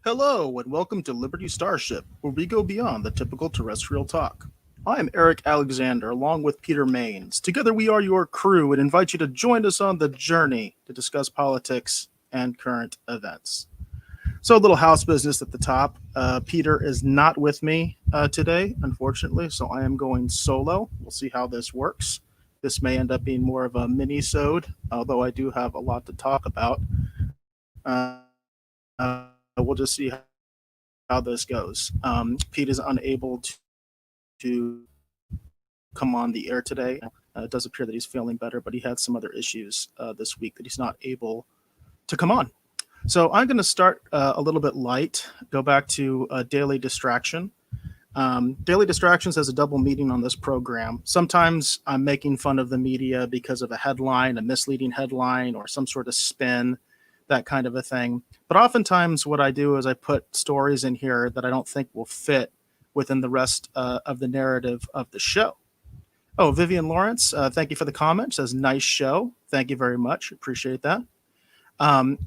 Hello, and welcome to Liberty Starship, where we go beyond the typical terrestrial talk. I am Eric Alexander, along with Peter Maines. Together, we are your crew and invite you to join us on the journey to discuss politics and current events. So, a little house business at the top. Peter is not with me today, unfortunately, so I am going solo. We'll see how this works. This may end up being more of a mini-sode, although I do have a lot to talk about. We'll just see how this goes. Pete is unable to come on the air today. It does appear that he's feeling better, but he had some other issues this week that he's not able to come on. So I'm going to start a little bit light, go back to daily distraction. Daily distractions has a double meaning on this program. Sometimes I'm making fun of the media because of a headline, a misleading headline, or some sort of spin, that kind of a thing. But oftentimes, what I do is I put stories in here that I don't think will fit within the rest of the narrative of the show. Oh, Vivian Lawrence, thank you for the comment. Says nice show. Thank you very much. Appreciate that.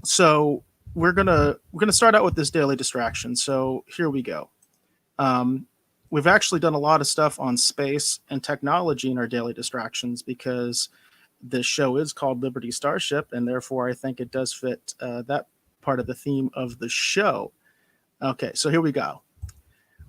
So we're gonna start out with this daily distraction. So here we go. Um, we've actually done a lot of stuff on space and technology in our daily distractions because this show is called Liberty Starship, and therefore I think it does fit that part of the theme of the show. Okay, so here we go.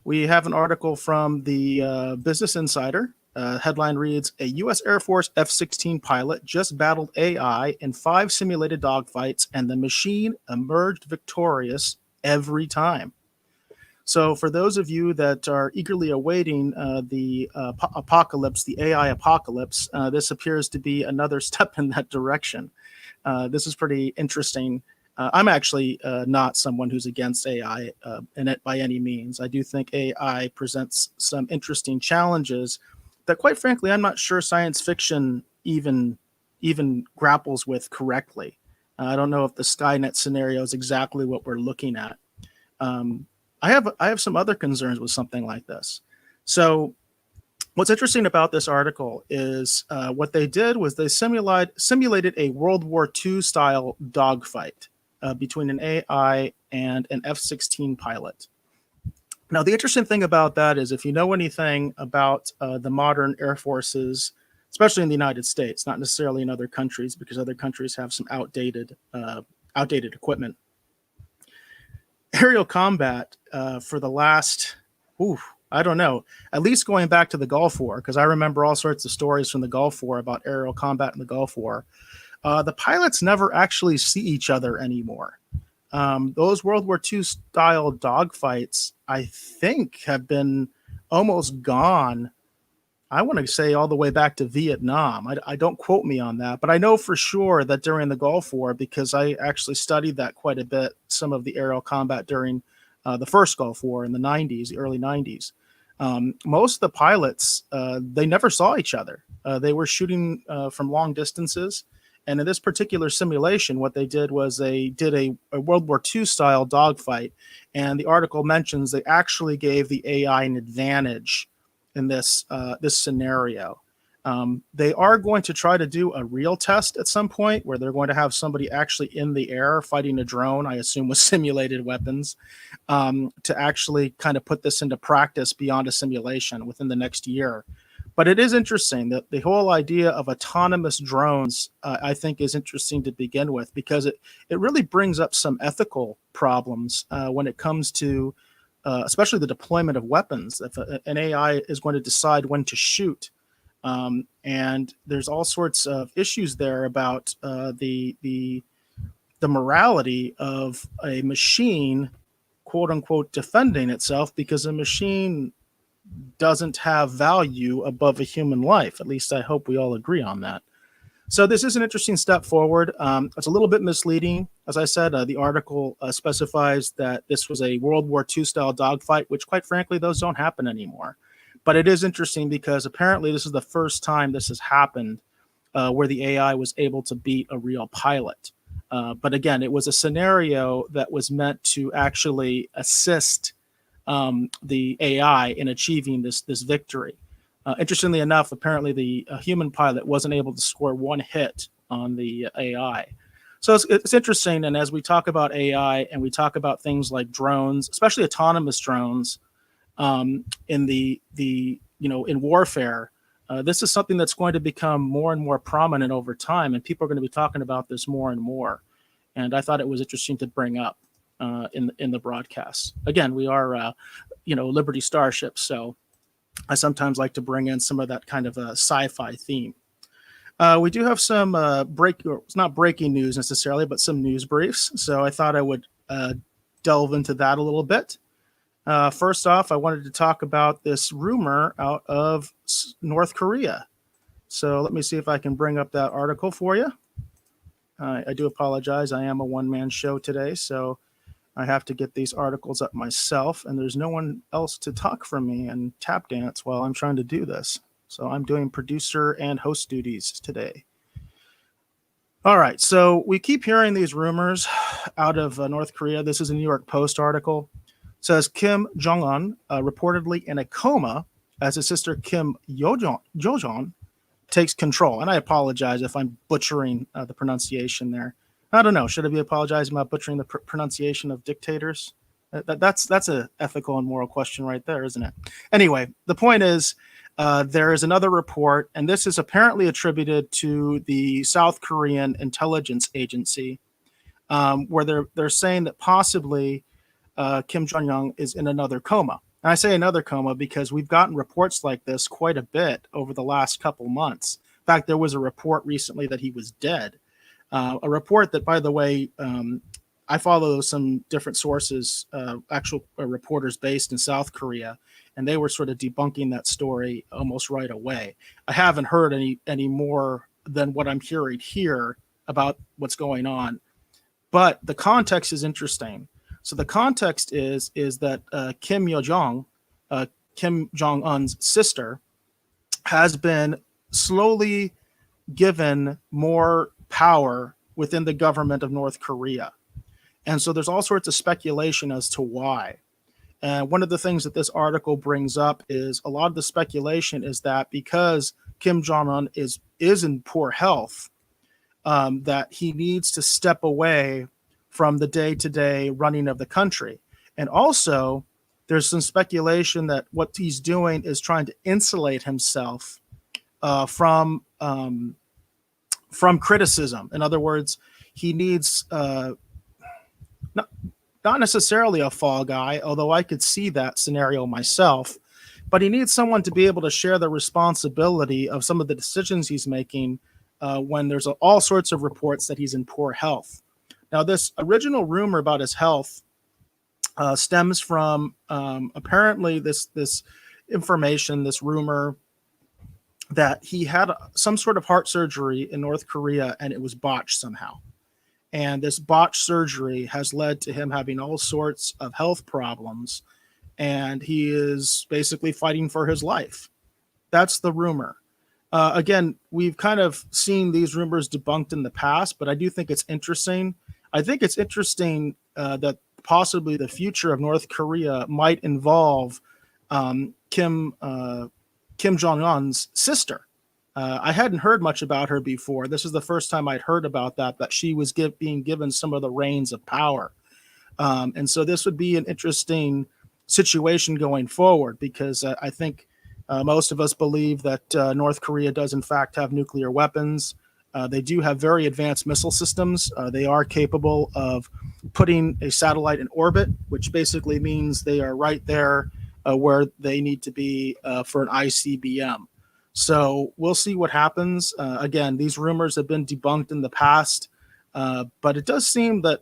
We have an article from the Business Insider. Headline reads: A U.S. Air Force F-16 pilot just battled AI in 5 simulated dogfights, and the machine emerged victorious every time. So, for those of you that are eagerly awaiting the apocalypse, the AI apocalypse, this appears to be another step in that direction. This is pretty interesting. I'm actually not someone who's against AI in it by any means. I do think AI presents some interesting challenges that, quite frankly, I'm not sure science fiction even grapples with correctly. I don't know if the Skynet scenario is exactly what we're looking at. Um, I have some other concerns with something like this. So what's interesting about this article is what they did was they simulated a World War II style dogfight between an AI and an F-16 pilot. Now, the interesting thing about that is if you know anything about the modern air forces, especially in the United States, not necessarily in other countries, because other countries have some outdated equipment. Aerial combat for the last, ooh, I don't know, at least going back to the Gulf War, because I remember all sorts of stories from the Gulf War about aerial combat in the Gulf War. The pilots never actually see each other anymore. Those World War II style dogfights, I think, have been almost gone. I want to say all the way back to Vietnam. I don't quote me on that, but I know for sure that during the Gulf War, because I actually studied that quite a bit, some of the aerial combat during the first Gulf War in the 90s, the early 90s. Most of the pilots, they never saw each other. They were shooting from long distances. And in this particular simulation, what they did was they did a World War II style dogfight. And the article mentions they actually gave the AI an advantage in this scenario. They are going to try to do a real test at some point where they're going to have somebody actually in the air fighting a drone, I assume with simulated weapons, to actually kind of put this into practice beyond a simulation within the next year. But it is interesting that the whole idea of autonomous drones, I think, is interesting to begin with because it really brings up some ethical problems when it comes to especially the deployment of weapons. If an AI is going to decide when to shoot, and there's all sorts of issues there about the morality of a machine, quote unquote, defending itself because a machine doesn't have value above a human life. At least I hope we all agree on that. So this is an interesting step forward. It's a little bit misleading. As I said, the article specifies that this was a World War II style dogfight, which quite frankly, those don't happen anymore. But it is interesting because apparently this is the first time this has happened where the AI was able to beat a real pilot. But again, it was a scenario that was meant to actually assist the AI in achieving this victory. Interestingly enough, apparently the human pilot wasn't able to score one hit on the AI. So it's interesting. And as we talk about AI and we talk about things like drones, especially autonomous drones, in in warfare, this is something that's going to become more and more prominent over time, and people are going to be talking about this more and more. And I thought it was interesting to bring up in the broadcast. Again, we are Liberty Starship, so I sometimes like to bring in some of that kind of a sci-fi theme. We do have some it's not breaking news necessarily, but some news briefs. So I thought I would delve into that a little bit. First off, I wanted to talk about this rumor out of North Korea. So let me see if I can bring up that article for you. I do apologize. I am a one-man show today, so I have to get these articles up myself, and there's no one else to talk for me and tap dance while I'm trying to do this. So I'm doing producer and host duties today. All right, so we keep hearing these rumors out of North Korea. This is a New York Post article. It says Kim Jong-un reportedly in a coma as his sister Kim Yo-jong takes control. And I apologize if I'm butchering the pronunciation there. I don't know. Should I be apologizing about butchering the pronunciation of dictators? That's an ethical and moral question right there, isn't it? Anyway, the point is there is another report, and this is apparently attributed to the South Korean intelligence agency, where they're saying that possibly Kim Jong-un is in another coma. And I say another coma because we've gotten reports like this quite a bit over the last couple months. In fact, there was a report recently that he was dead. A report that, by the way, I follow some different sources, actual reporters based in South Korea, and they were sort of debunking that story almost right away. I haven't heard any more than what I'm hearing here about what's going on, but the context is interesting. So the context is that Kim Yo-jong, Kim Jong-un's sister, has been slowly given more power within the government of North Korea. And so there's all sorts of speculation as to why. And one of the things that this article brings up is a lot of the speculation is that because Kim Jong-un is in poor health, that he needs to step away from the day-to-day running of the country. And also, there's some speculation that what he's doing is trying to insulate himself from criticism. In other words, he needs not necessarily a fall guy, although I could see that scenario myself, but he needs someone to be able to share the responsibility of some of the decisions he's making when there's all sorts of reports that he's in poor health. Now, this original rumor about his health stems from apparently this information, this rumor that he had some sort of heart surgery in North Korea and it was botched somehow. And this botched surgery has led to him having all sorts of health problems, and he is basically fighting for his life. That's the rumor. Again, we've kind of seen these rumors debunked in the past, but I do think it's interesting. I think it's interesting that possibly the future of North Korea might involve Kim Jong-un's sister. I hadn't heard much about her before. This is the first time I'd heard about that she was being given some of the reins of power. And so this would be an interesting situation going forward because I think most of us believe that North Korea does in fact have nuclear weapons. They do have very advanced missile systems. They are capable of putting a satellite in orbit, which basically means they are right there where they need to be for an ICBM. So we'll see what happens. Again, these rumors have been debunked in the past, but it does seem that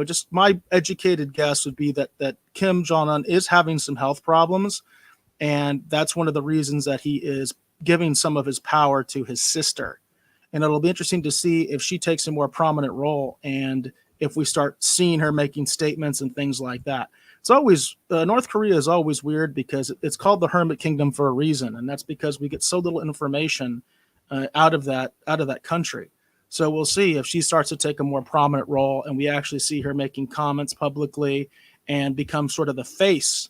just my educated guess would be that Kim Jong-un is having some health problems, and that's one of the reasons that he is giving some of his power to his sister. And it'll be interesting to see if she takes a more prominent role and if we start seeing her making statements and things like that. It's always North Korea is always weird because it's called the Hermit Kingdom for a reason, and that's because we get so little information out of that country. So we'll see if she starts to take a more prominent role, and we actually see her making comments publicly and become sort of the face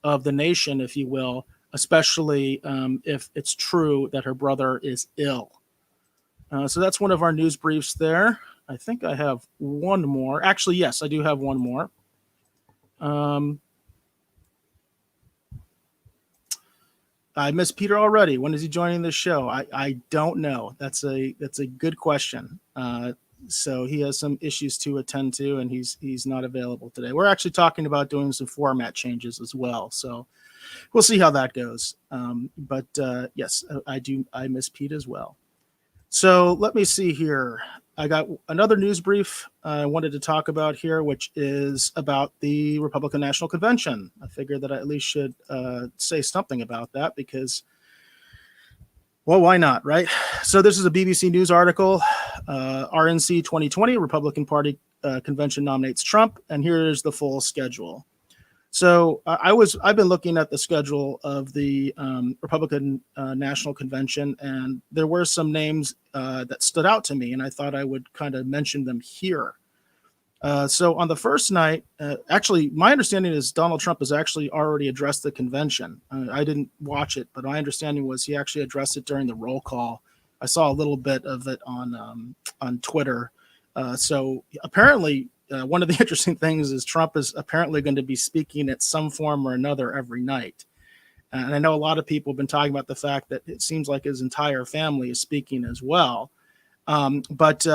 of the nation, if you will, especially if it's true that her brother is ill. So that's one of our news briefs there. I think I have one more. Actually, yes, I do have one more. I miss Peter already. When is he joining the show? I don't know. That's a good question. So he has some issues to attend to, and he's not available today. We're actually talking about doing some format changes as well. So we'll see how that goes. But yes, I miss Pete as well. So let me see here. I got another news brief I wanted to talk about here, which is about the Republican National Convention. I figured that I at least should say something about that because, well, why not, right? So this is a BBC News article. RNC 2020, Republican Party Convention nominates Trump, and here's the full schedule. So I've been looking at the schedule of the Republican National Convention, and there were some names that stood out to me, and I thought I would kind of mention them here. So on the first night, actually, my understanding is Donald Trump has actually already addressed the convention. I didn't watch it, but my understanding was he actually addressed it during the roll call. I saw a little bit of it on Twitter. So apparently, one of the interesting things is Trump is apparently going to be speaking at some form or another every night. And I know a lot of people have been talking about the fact that it seems like his entire family is speaking as well. But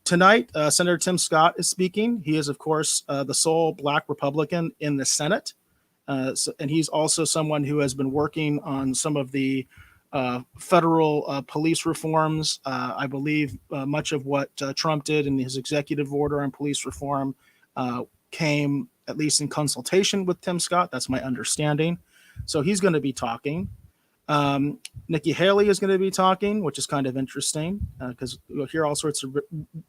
tonight, Senator Tim Scott is speaking. He is, of course, the sole Black Republican in the Senate. And he's also someone who has been working on some of the federal police reforms. I believe much of what Trump did in his executive order on police reform came at least in consultation with Tim Scott. That's my understanding. So he's going to be talking. Nikki Haley is going to be talking, which is kind of interesting because you'll hear all sorts of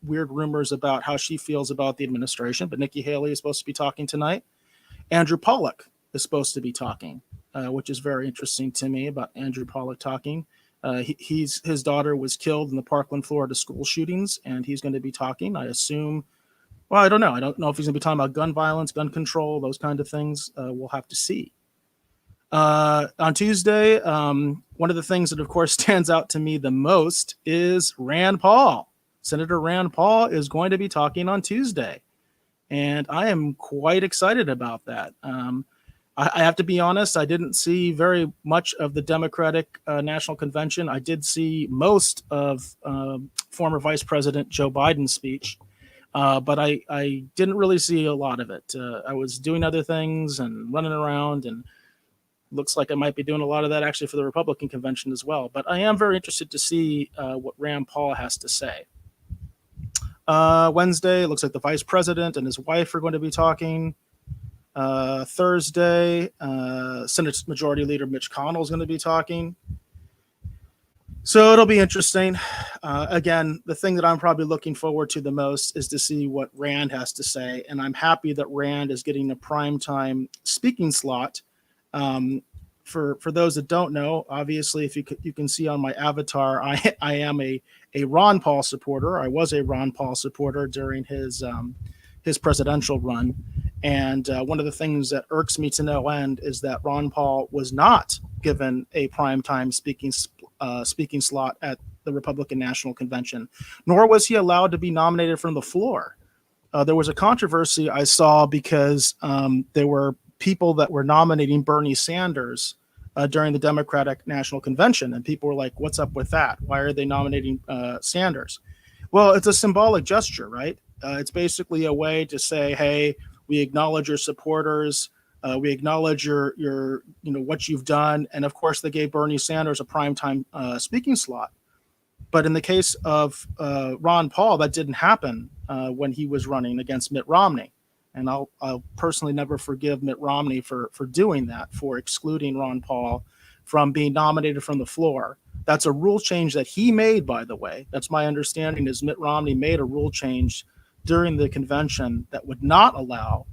weird rumors about how she feels about the administration. But Nikki Haley is supposed to be talking tonight. Andrew Pollock is supposed to be talking. Which is very interesting to me about Andrew Pollock talking. His daughter was killed in the Parkland, Florida school shootings, and he's going to be talking. I assume, well, I don't know. I don't know if he's going to be talking about gun violence, gun control, those kind of things. We'll have to see. On Tuesday, one of the things that, of course, stands out to me the most is Rand Paul. Senator Rand Paul is going to be talking on Tuesday, and I am quite excited about that. I have to be honest, I didn't see very much of the Democratic National Convention. I did see most of former Vice President Joe Biden's speech, but I didn't really see a lot of it. I was doing other things and running around, and looks like I might be doing a lot of that actually for the Republican convention as well. But I am very interested to see what Rand Paul has to say. Wednesday, it looks like the Vice President and his wife are going to be talking. Thursday, Senate Majority Leader Mitch McConnell is going to be talking. So it'll be interesting. Again, the thing that I'm probably looking forward to the most is to see what Rand has to say. And I'm happy that Rand is getting a primetime speaking slot. For those that don't know, obviously, if you can see on my avatar, I am a Ron Paul supporter. I was a Ron Paul supporter during his presidential run. And one of the things that irks me to no end is that Ron Paul was not given a primetime speaking slot at the Republican National Convention, nor was he allowed to be nominated from the floor. There was a controversy I saw because there were people that were nominating Bernie Sanders during the Democratic National Convention, and people were like, "What's up with that? Why are they nominating Sanders?" Well, it's a symbolic gesture, right? It's basically a way to say, "Hey, we acknowledge your supporters. We acknowledge your what you've done." And of course, they gave Bernie Sanders a primetime speaking slot. But in the case of Ron Paul, that didn't happen when he was running against Mitt Romney. And I'll personally never forgive Mitt Romney for doing that, for excluding Ron Paul from being nominated from the floor. That's a rule change that he made, by the way. That's my understanding, is Mitt Romney made a rule change during the convention that would not allow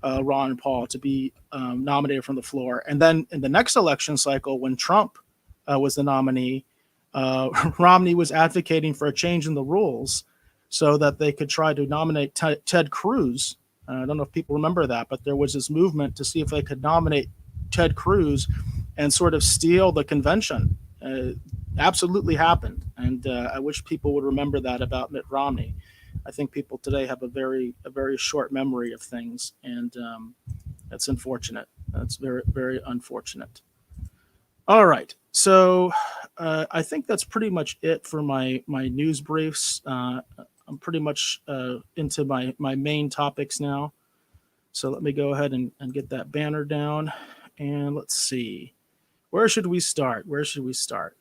Ron Paul to be nominated from the floor. And then in the next election cycle, when Trump was the nominee, Romney was advocating for a change in the rules so that they could try to nominate Ted Cruz. I don't know if people remember that, but there was this movement to see if they could nominate Ted Cruz and sort of steal the convention. Absolutely happened. And I wish people would remember that about Mitt Romney. I think people today have a very short memory of things, and that's unfortunate. That's very very unfortunate. All right, so I think that's pretty much it for my news briefs. I'm pretty much into my main topics now. So let me go ahead and get that banner down. And let's see. Where should we start? Where should we start?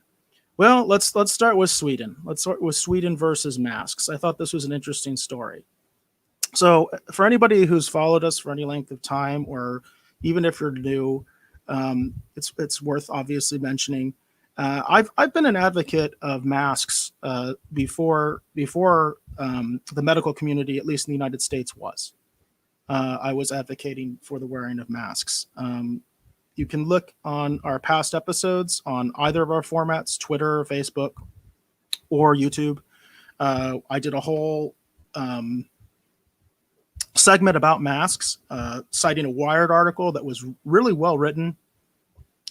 Well, let's start with Sweden. Let's start with Sweden versus masks. I thought this was an interesting story. So, for anybody who's followed us for any length of time, or even if you're new, it's worth obviously mentioning. I've been an advocate of masks before the medical community, at least in the United States, was. I was advocating for the wearing of masks. You can look on our past episodes on either of our formats, Twitter, Facebook, or YouTube. I did a whole segment about masks, citing a Wired article that was really well written,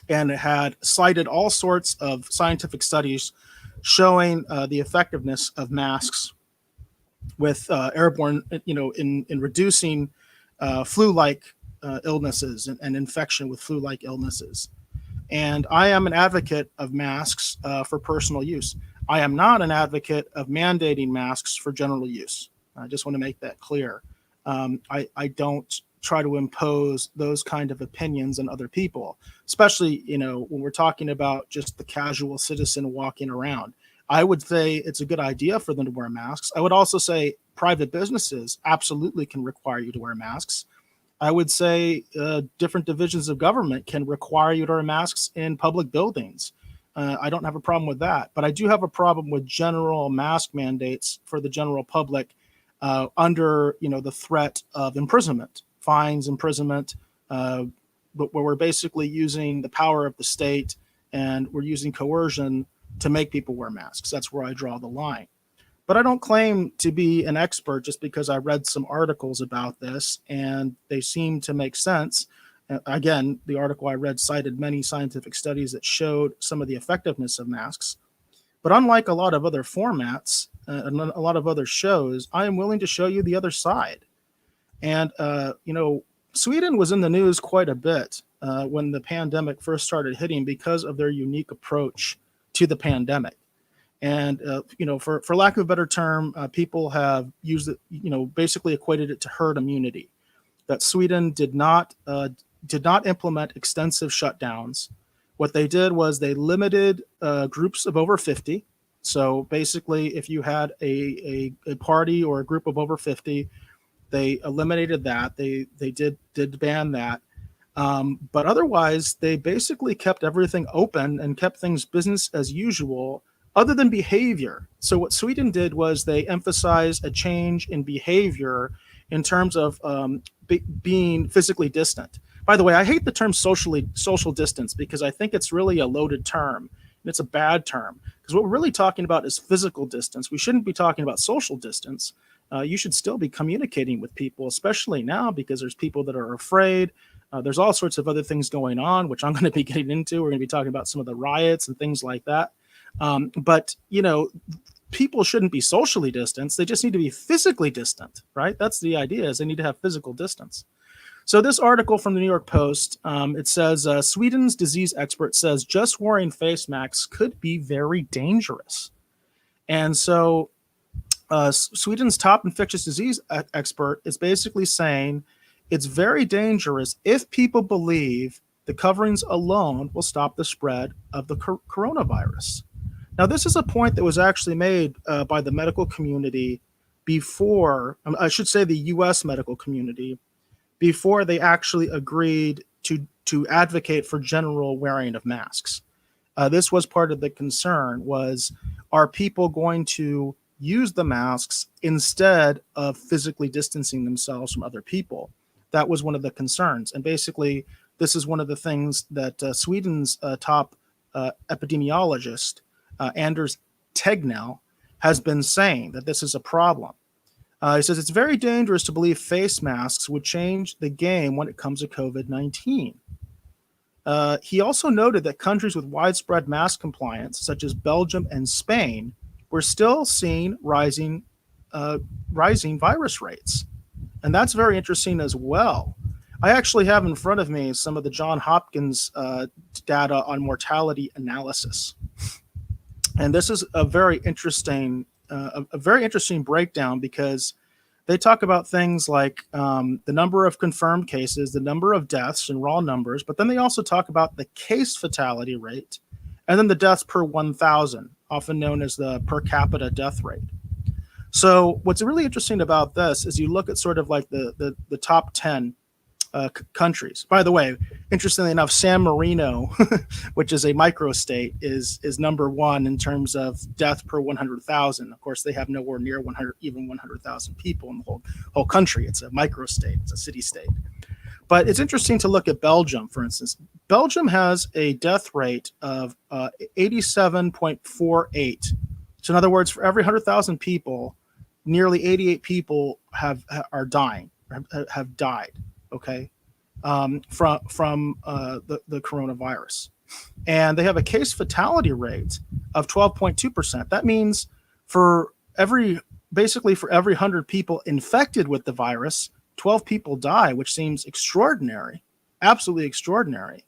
and it had cited all sorts of scientific studies showing the effectiveness of masks with airborne, in reducing flu-like illnesses and infection with flu-like illnesses. And I am an advocate of masks for personal use. I am not an advocate of mandating masks for general use. I just want to make that clear. I don't try to impose those kind of opinions on other people, especially, when we're talking about just the casual citizen walking around. I would say it's a good idea for them to wear masks. I would also say private businesses absolutely can require you to wear masks. I would say different divisions of government can require you to wear masks in public buildings. I don't have a problem with that, but I do have a problem with general mask mandates for the general public under, the threat of imprisonment, fines, imprisonment, but where we're basically using the power of the state and we're using coercion to make people wear masks. That's where I draw the line. But I don't claim to be an expert just because I read some articles about this and they seem to make sense. Again, the article I read cited many scientific studies that showed some of the effectiveness of masks. But unlike a lot of other formats and a lot of other shows, I am willing to show you the other side. And, Sweden was in the news quite a bit when the pandemic first started hitting because of their unique approach to the pandemic. And, for lack of a better term, people have used it, basically equated it to herd immunity. That Sweden did not implement extensive shutdowns. What they did was they limited groups of over 50. So basically, if you had a party or a group of over 50, they eliminated that. They did ban that. But otherwise, they basically kept everything open and kept things business as usual, other than behavior. So what Sweden did was they emphasized a change in behavior in terms of being physically distant. By the way, I hate the term social distance because I think it's really a loaded term and it's a bad term, because what we're really talking about is physical distance. We shouldn't be talking about social distance. You should still be communicating with people, especially now because there's people that are afraid. There's all sorts of other things going on, which I'm going to be getting into. We're going to be talking about some of the riots and things like that. But people shouldn't be socially distanced. They just need to be physically distant, right? That's the idea, is they need to have physical distance. So this article from the New York Post, it says, Sweden's disease expert says just wearing face masks could be very dangerous. And so Sweden's top infectious disease expert is basically saying it's very dangerous if people believe the coverings alone will stop the spread of the coronavirus. Now, this is a point that was actually made by the medical community before, I should say the U.S. medical community, before they actually agreed to advocate for general wearing of masks. This was part of the concern was, are people going to use the masks instead of physically distancing themselves from other people? That was one of the concerns. And basically, this is one of the things that Sweden's top epidemiologist, Anders Tegnell, has been saying, that this is a problem. He says it's very dangerous to believe face masks would change the game when it comes to COVID-19. He also noted that countries with widespread mask compliance, such as Belgium and Spain, were still seeing rising rising virus rates. And that's very interesting as well. I actually have in front of me some of the John Hopkins data on mortality analysis. And this is a very interesting breakdown because they talk about things like the number of confirmed cases, the number of deaths in raw numbers, but then they also talk about the case fatality rate and then the deaths per 1,000, often known as the per capita death rate. So what's really interesting about this is you look at sort of like the top 10 countries. By the way, interestingly enough, San Marino, which is a microstate, is number one in terms of death per 100,000. Of course, they have nowhere near 100,000 people in the whole country. It's a microstate. It's a city-state. But it's interesting to look at Belgium, for instance. Belgium has a death rate of 87.48. So in other words, for every 100,000 people, nearly 88 people have died. Okay, from the coronavirus, and they have a case fatality rate of 12.2%. That means for every 100 people infected with the virus, 12 people die, which seems extraordinary, absolutely extraordinary.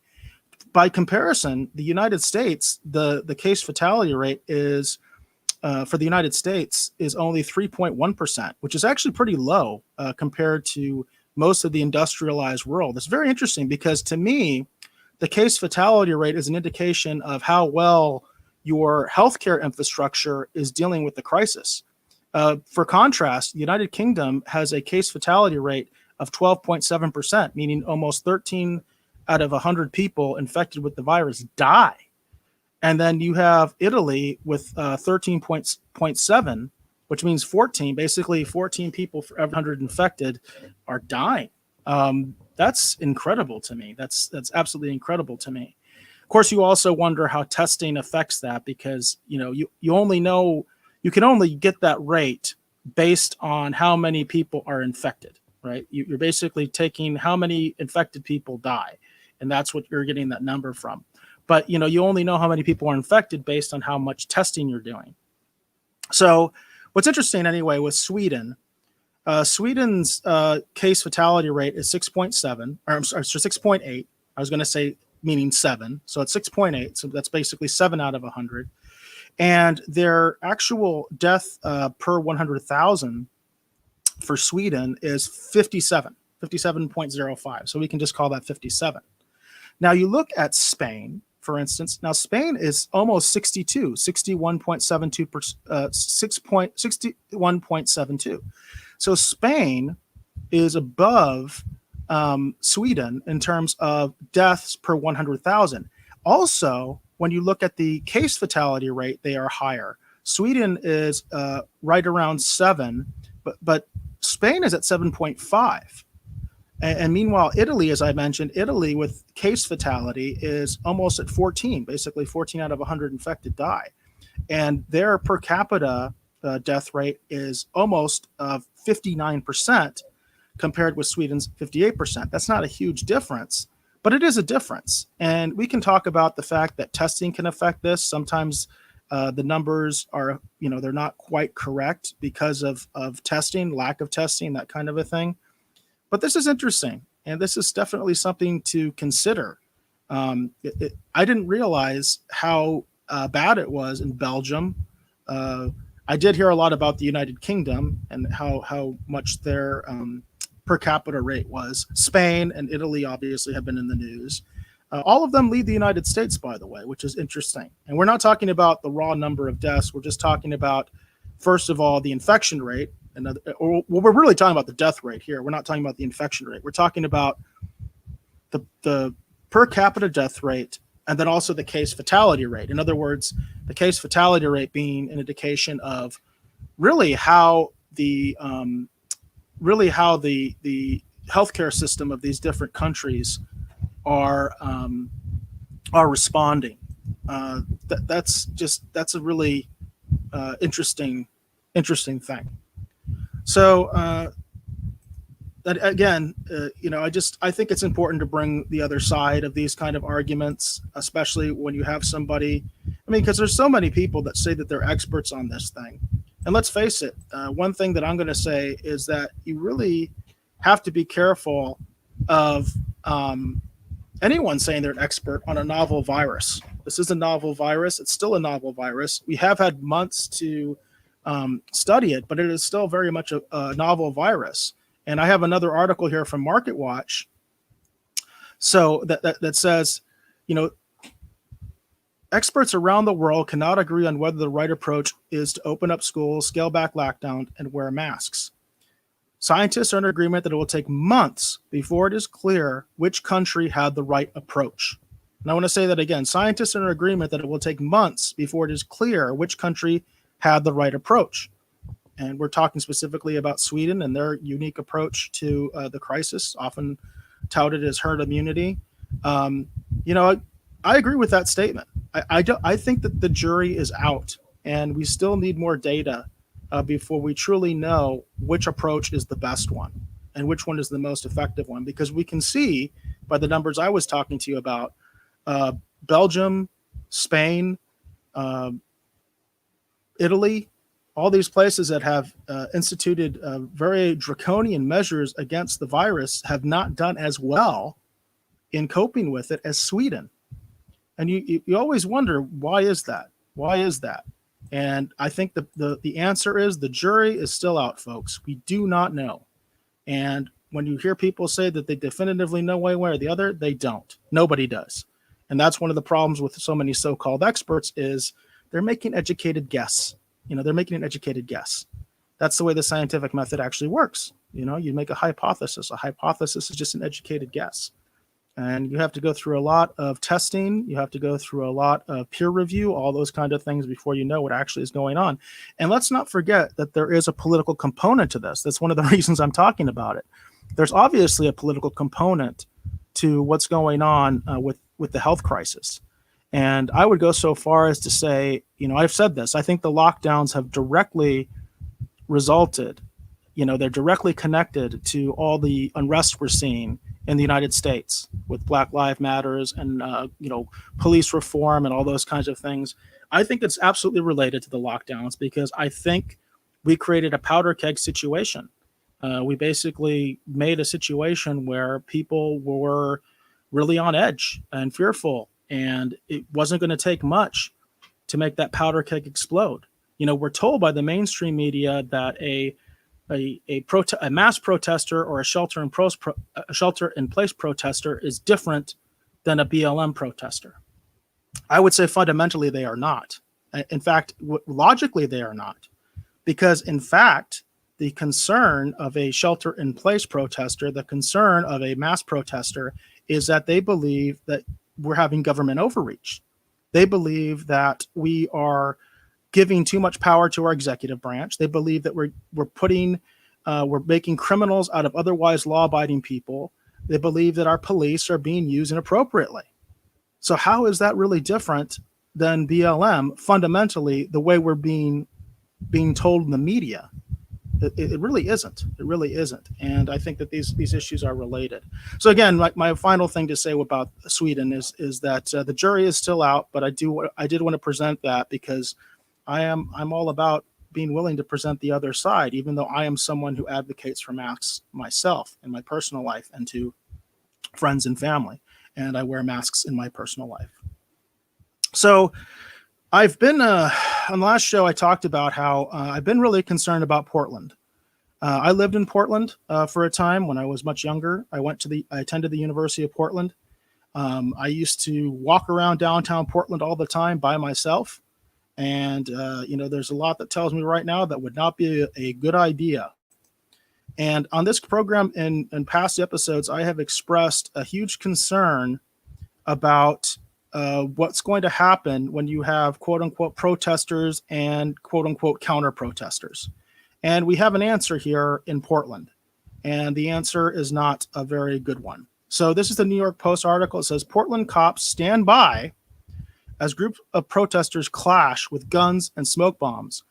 By comparison, the United States, the case fatality rate is for the United States is only 3.1%, which is actually pretty low compared to most of the industrialized world. It's very interesting because to me, the case fatality rate is an indication of how well your healthcare infrastructure is dealing with the crisis. For contrast, the United Kingdom has a case fatality rate of 12.7%, meaning almost 13 out of 100 people infected with the virus die. And then you have Italy with 13.7, which means 14 people for every 100 infected are dying. That's incredible to me. That's absolutely incredible to me. Of course, you also wonder how testing affects that because, you can only get that rate based on how many people are infected, right? You're basically taking how many infected people die, and that's what you're getting that number from. But, you only know how many people are infected based on how much testing you're doing. So what's interesting anyway with Sweden, Sweden's case fatality rate is 6.7, or I'm sorry, 6.8. I was going to say meaning 7. So it's 6.8. So that's basically 7 out of 100. And their actual death per 100,000 for Sweden is 57.05. So we can just call that 57. Now you look at Spain, for instance. Now Spain is almost 61.72%, 61.72. So Spain is above Sweden in terms of deaths per 100,000. Also, when you look at the case fatality rate, they are higher. Sweden is right around 7, but Spain is at 7.5. And meanwhile, Italy, as I mentioned, Italy with case fatality is almost at 14. Basically, 14 out of 100 infected die. And their per capita death rate is almost 59% compared with Sweden's 58%. That's not a huge difference, but it is a difference. And we can talk about the fact that testing can affect this. Sometimes the numbers are, they're not quite correct because of testing, lack of testing, that kind of a thing. But this is interesting, and this is definitely something to consider. I didn't realize how bad it was in Belgium. I did hear a lot about the United Kingdom and how much their per capita rate was. Spain and Italy obviously have been in the news. All of them lead the United States, by the way, which is interesting. And we're not talking about the raw number of deaths. We're just talking about, first of all, the infection rate. We're really talking about the death rate here. We're not talking about the infection rate. We're talking about the per capita death rate and then also the case fatality rate. In other words, the case fatality rate being an indication of really how the healthcare system of these different countries are responding. That's a really interesting thing. So that again, I think it's important to bring the other side of these kind of arguments, especially when you have somebody. I mean, because there's so many people that say that they're experts on this thing, And let's face it, one thing that I'm going to say is that you really have to be careful of anyone saying they're an expert on a novel virus. This is a novel virus. It's still a novel virus. We have had months to study it, but it is still very much a novel virus. And I have another article here from Market Watch. So that says, you know, experts around the world cannot agree on whether the right approach is to open up schools, scale back lockdown, and wear masks. Scientists are in agreement that it will take months before it is clear which country had the right approach. And I want to say that again. Scientists are in agreement that it will take months before it is clear which country had the right approach. And we're talking specifically about Sweden and their unique approach to the crisis, often touted as herd immunity. You know, I agree with that statement. I think that the jury is out, and we still need more data before we truly know which approach is the best one and which one is the most effective one. Because we can see by the numbers I was talking to you about, Belgium, Spain, Italy, all these places that have instituted very draconian measures against the virus have not done as well in coping with it as Sweden. And you always wonder, why is that? Why is that? And I think the answer is the jury is still out, folks. We do not know. And when you hear people say that they definitively know one way or the other, they don't. Nobody does. And that's one of the problems with so many so-called experts is they're making educated guess. You know, they're making an educated guess. That's the way the scientific method actually works. You know, you make a hypothesis. A hypothesis is just an educated guess. And you have to go through a lot of testing. You have to go through a lot of peer review, all those kind of things before you know what actually is going on. And let's not forget that there is a political component to this. That's one of the reasons I'm talking about it. There's obviously a political component to what's going on with the health crisis. And I would go so far as to say, you know, I've said this, I think the lockdowns have directly resulted, you know, they're directly connected to all the unrest we're seeing in the United States with Black Lives Matters and, you know, police reform and all those kinds of things. I think it's absolutely related to the lockdowns because I think we created a powder keg situation. We basically made a situation where people were really on edge and fearful, and it wasn't going to take much to make that powder keg explode. You know, we're told by the mainstream media that a mass protester or a shelter in place protester is different than a BLM protester. I would say fundamentally they are not. In fact, logically they are not, because in fact, the concern of a shelter in place protester, the concern of a mass protester is that they believe that we're having government overreach. They believe that we are giving too much power to our executive branch. They believe that we're making criminals out of otherwise law-abiding people. They believe that our police are being used inappropriately. So how is that really different than BLM? Fundamentally, the way we're being told in the media, it really isn't. It really isn't. And I think that these issues are related. So again, my final thing to say about Sweden is that the jury is still out, but I did want to present that because I'm all about being willing to present the other side, even though I am someone who advocates for masks myself in my personal life and to friends and family, and I wear masks in my personal life. So I've been on the last show I talked about how I've been really concerned about Portland. I lived in Portland for a time when I was much younger. I attended the University of Portland. I used to walk around downtown Portland all the time by myself. And, you know, there's a lot that tells me right now that would not be a good idea. And on this program in past episodes, I have expressed a huge concern about what's going to happen when you have quote unquote protesters and quote unquote counter protesters. And we have an answer here in Portland. And the answer is not a very good one. So this is the New York Post article. It says Portland cops stand by as groups of protesters clash with guns and smoke bombs.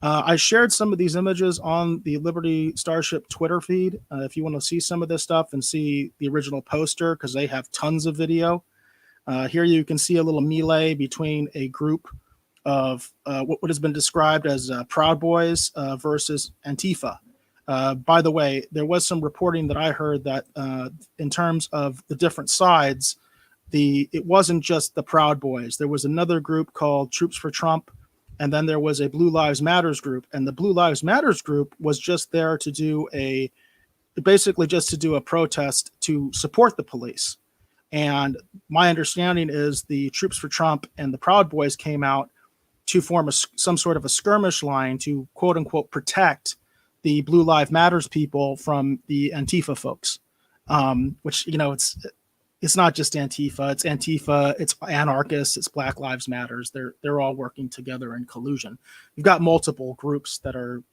I shared some of these images on the Liberty Starship Twitter feed. If you want to see some of this stuff and see the original poster, because they have tons of video. Here you can see a little melee between a group of what has been described as Proud Boys versus Antifa. By the way, there was some reporting that I heard that in terms of the different sides, it wasn't just the Proud Boys. There was another group called Troops for Trump, and then there was a Blue Lives Matters group. And the Blue Lives Matters group was just there to do basically just to do a protest to support the police. And my understanding is the Troops for Trump and the Proud Boys came out to form some sort of a skirmish line to quote unquote protect the Blue Lives Matters people from the Antifa folks, which, it's not just Antifa, it's anarchists, it's Black Lives Matters. They're all working together in collusion. You've got multiple groups that are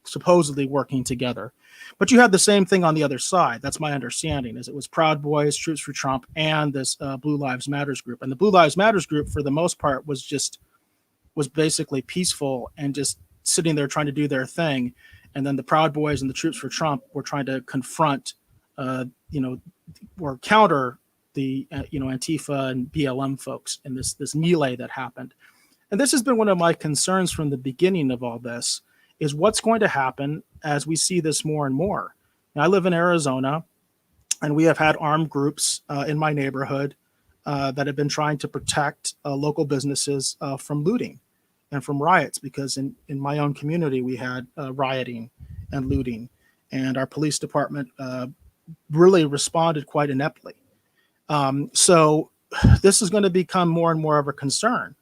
supposedly working together, but you had the same thing on the other side. That's my understanding, is it was Proud Boys, Troops for Trump, and this Blue Lives Matters group. And the Blue Lives Matters group, for the most part, was basically peaceful and just sitting there trying to do their thing. And then the Proud Boys and the Troops for Trump were trying to confront, or counter the, Antifa and BLM folks in this melee that happened. And this has been one of my concerns from the beginning of all this, is what's going to happen as we see this more and more. Now, I live in Arizona, and we have had armed groups in my neighborhood that have been trying to protect local businesses from looting and from riots, because in my own community, we had rioting and looting, and our police department really responded quite ineptly. So this is going to become more and more of a concern.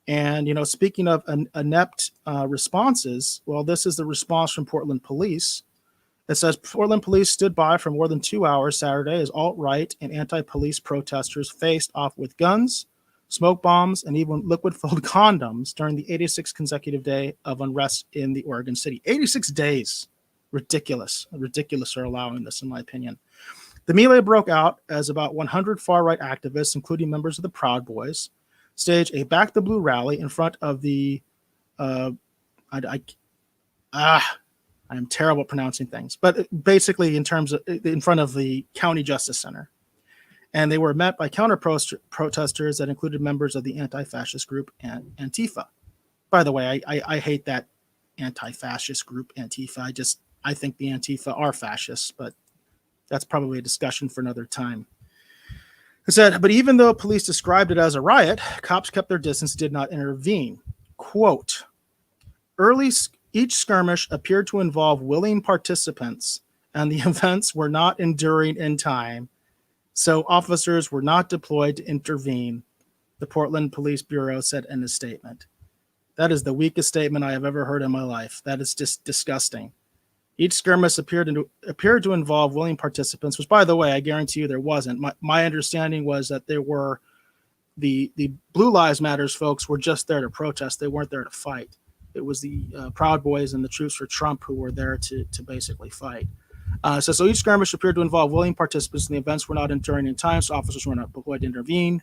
And, speaking of inept responses, well, this is the response from Portland police. It says Portland police stood by for more than 2 hours Saturday as alt-right and anti-police protesters faced off with guns, smoke bombs, and even liquid-filled condoms during the 86th consecutive day of unrest in the Oregon City. 86 days. Ridiculous. Ridiculous are allowing this, in my opinion. The melee broke out as about 100 far-right activists, including members of the Proud Boys, staged a Back the Blue rally in front of the I am terrible at pronouncing things, but basically in front of the County Justice Center. And they were met by counter-protesters that included members of the anti-fascist group Antifa. By the way, I hate that anti-fascist group Antifa. I think the Antifa are fascists, but that's probably a discussion for another time. It said, but even though police described it as a riot, cops kept their distance, did not intervene. Quote, each skirmish appeared to involve willing participants, and the events were not enduring in time, so officers were not deployed to intervene, the Portland Police Bureau said in a statement. That is the weakest statement I have ever heard in my life. That is just disgusting. Each skirmish appeared to involve willing participants, which, by the way, I guarantee you there wasn't. My understanding was that there were the Blue Lives Matters folks were just there to protest. They weren't there to fight. It was the Proud Boys and the Troops for Trump who were there to basically fight. So each skirmish appeared to involve willing participants, and the events were not enduring in time, so officers were not deployed to intervene.